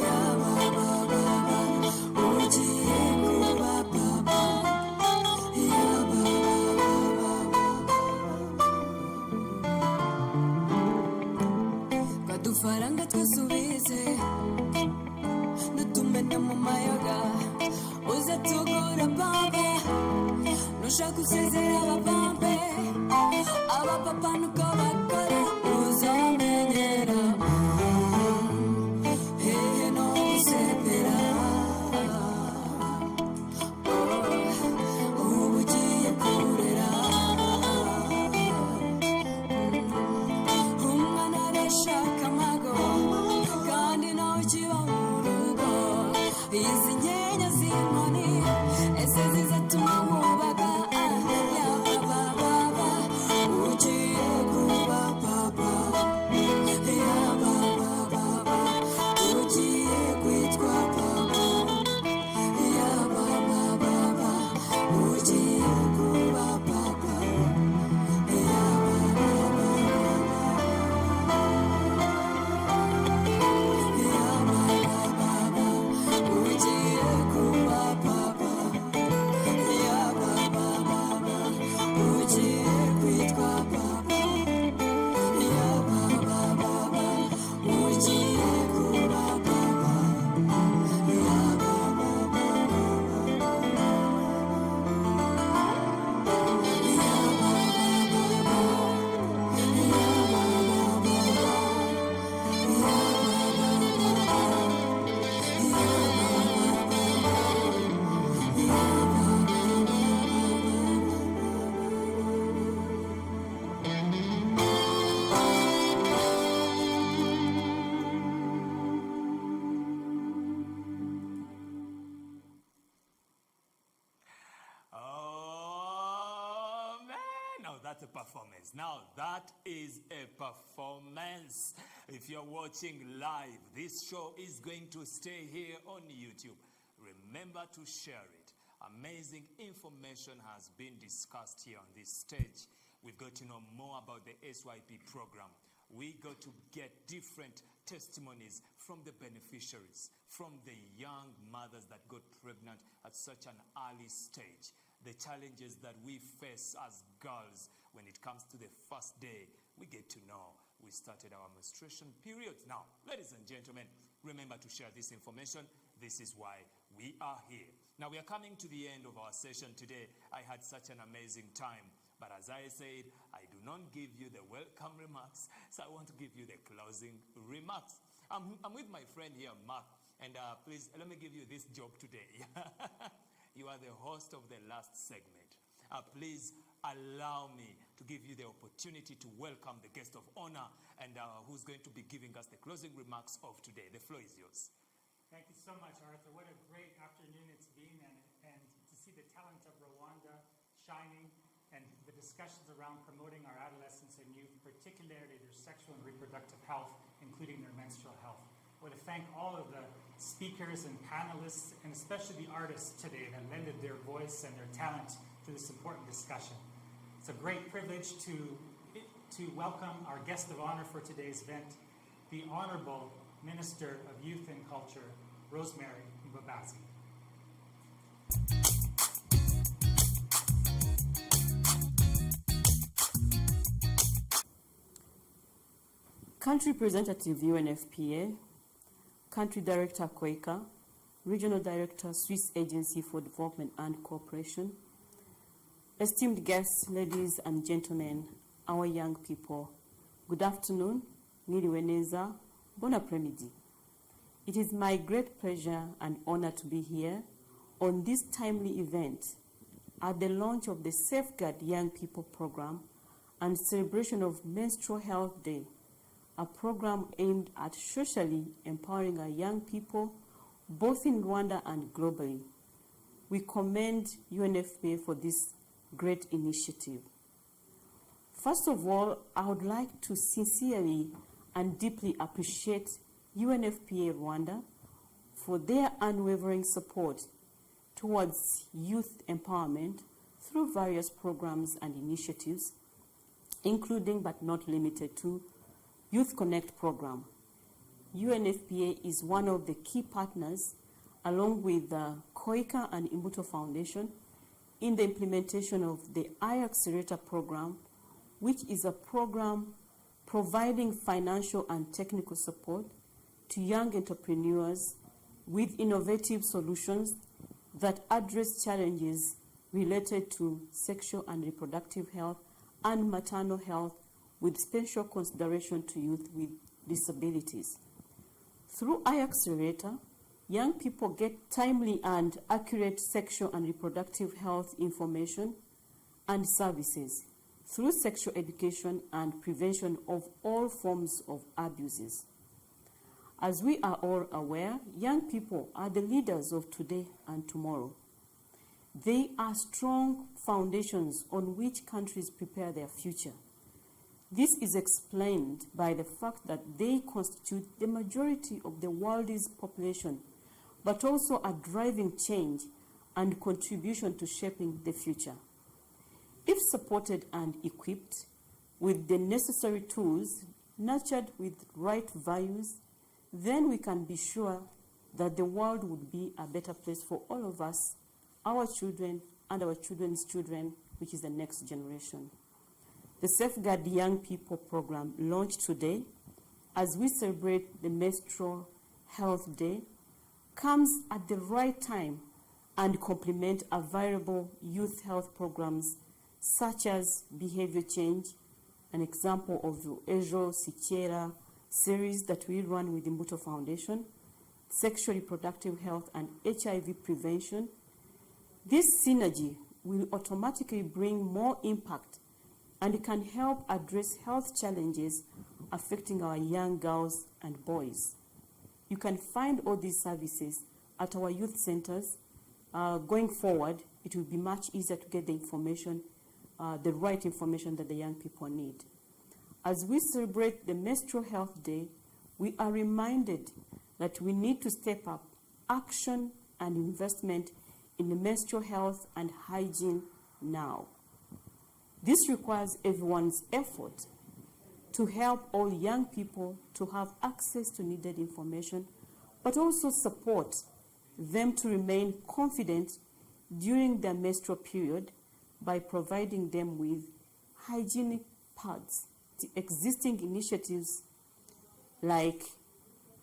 yaba baba, ugiye kuba papa, yaba baba. Kadufaranga twasubize, nutumene mu mayoga, uze tugura pampe. Nushaka usezera abapampe, abapapa nuko bakora, uzamenyera. Hehe no gusepera, ubu ugiye kurera. Umwana arashaka amago, kandi nawe kiba mu rugo. Izi nkenya z'inkoni, ese zizatuma wubaka. Yaba baba, ugiye kuba papa, yaba baba, ugiye kwitwa papa, yaba baba, ugiye kuba papa, yaba baba, yaba baba, ugiye kuba papa, yaba baba, ugiye kwitwa papa, yaba baba, ugiye kuba papa, yaba baba, Oh, man. Now that's a performance. Now that is a performance. If you're watching live, this show is going to stay here on YouTube. Remember to share it. Amazing information has been discussed here on this stage. We've got to know more about the SYP program. We got to get different testimonies from the beneficiaries, from the young mothers that got pregnant at such an early stage, the challenges that we face as girls when it comes to the first day. We get to know we started our menstruation period. Now, ladies and gentlemen, remember to share this information. This is why we are here. Now, we are coming to the end of our session today. I had such an amazing time. But as I said, I do not give you the welcome remarks, so I want to give you the closing remarks. I'm with my friend here, Mark, and please, let me give you this job today. You are the host of the last segment. Please allow me to give you the opportunity to welcome the guest of honor and who's going to be giving us the closing remarks of today. The floor is yours. Thank you so much, Arthur. What a great afternoon it's been, and to see the talent of Rwanda shining, and the discussions around promoting our adolescents and youth, particularly their sexual and reproductive health, including their menstrual health. I want to thank all of the speakers and panelists, and especially the artists today that lended their voice and their talent to this important discussion. It's a great privilege to welcome our guest of honor for today's event, the Honorable Minister of Youth and Culture, Rosemary Mbabazi. Country Representative UNFPA, Country Director Quaker, Regional Director Swiss Agency for Development and Cooperation, esteemed guests, ladies and gentlemen, our young people, good afternoon, mwiriwe neza, Bon après-midi. It is my great pleasure and honor to be here on this timely event at the launch of the Safeguard Young People program and celebration of Menstrual Health Day, a program aimed at socially empowering our young people both in Rwanda and globally. We commend UNFPA for this great initiative. First of all, I would like to sincerely and deeply appreciate UNFPA Rwanda for their unwavering support towards youth empowerment through various programs and initiatives, including but not limited to Youth Connect program. UNFPA is one of the key partners, along with the Koika and Imbuto Foundation, in the implementation of the iAccelerator program, which is a program providing financial and technical support to young entrepreneurs with innovative solutions that address challenges related to sexual and reproductive health and maternal health, with special consideration to youth with disabilities. Through iAccelerator, young people get timely and accurate sexual and reproductive health information and services through sexual education and prevention of all forms of abuses. As we are all aware, young people are the leaders of today and tomorrow. They are strong foundations on which countries prepare their future. This is explained by the fact that they constitute the majority of the world's population, but also a driving change and contribution to shaping the future. If supported and equipped with the necessary tools, nurtured with right values, then we can be sure that the world would be a better place for all of us, our children and our children's children, which is the next generation. The Safeguard Young People program launched today as we celebrate the Menstrual Health Day comes at the right time and complement available youth health programs such as behavior change, an example of the Ejo Sichera series that we run with the Imbuto Foundation, sexual reproductive health and HIV prevention. This synergy will automatically bring more impact and can help address health challenges affecting our young girls and boys. You can find all these services at our youth centers. Going forward, it will be much easier to get the information, the right information that the young people need. As we celebrate the Menstrual Health Day, we are reminded that we need to step up action and investment in the menstrual health and hygiene now. This requires everyone's effort to help all young people to have access to needed information, but also support them to remain confident during their menstrual period by providing them with hygienic pads. The existing initiatives like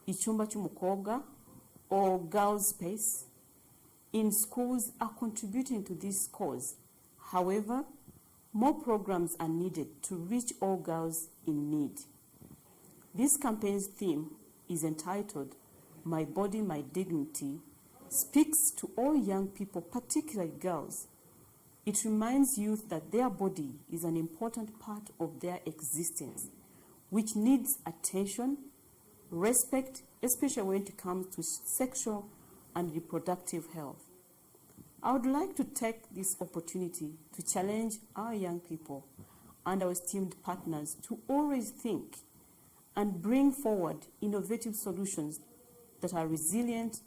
Ichumba Chumukobwa or Girls Space in schools are contributing to this cause. However, more programs are needed to reach all girls in need. This campaign's theme is entitled My Body, My Dignity, speaks to all young people, particularly girls. It reminds youth that their body is an important part of their existence, which needs attention, respect, especially when it comes to sexual and reproductive health. I would like to take this opportunity to challenge our young people and our esteemed partners to always think and bring forward innovative solutions that are resilient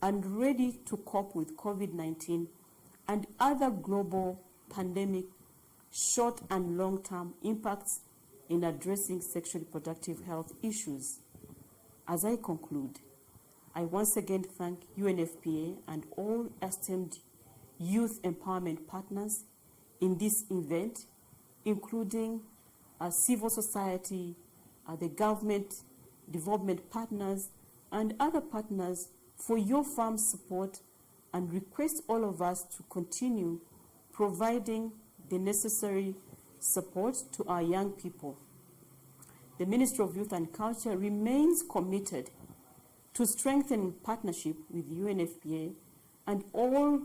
and ready to cope with COVID-19 and other global pandemic short and long-term impacts in addressing sexual reproductive health issues. As I conclude, I once again thank UNFPA and all esteemed youth empowerment partners in this event, including civil society, the government, development partners, and other partners for your firm support, and request all of us to continue providing the necessary support to our young people. the Ministry of Youth and Culture remains committed to strengthen partnership with UNFPA and all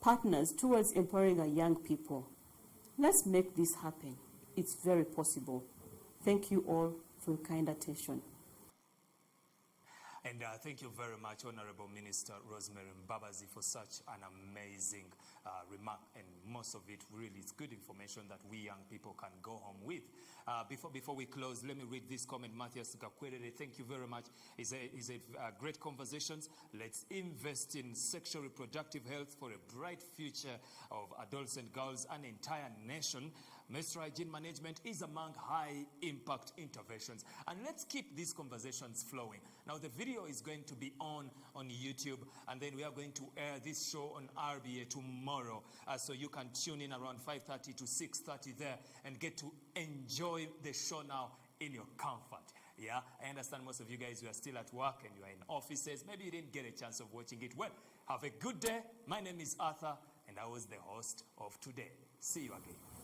partners towards empowering our young people. Let's make this happen. It's very possible. Thank you all for your kind attention. And thank you very much, Honorable Minister Rosemary Mbabazi, for such an amazing remark. And most of it really is good information that we young people can go home with. Before we close, let me read this comment. Matthias Gakwerere, thank you very much. It's a great conversations. Let's invest in sexual reproductive health for a bright future of adolescent girls and entire nation. Menstrual hygiene management is among high-impact interventions. And let's keep these conversations flowing. Now, the video is going to be on YouTube, and then we are going to air this show on RBA tomorrow. So you can tune in around 5:30 to 6:30 there and get to enjoy the show now in your comfort. Yeah, I understand most of you guys, you are still at work and you are in offices. Maybe you didn't get a chance of watching it. Well, have a good day. My name is Arthur, and I was the host of today. See you again.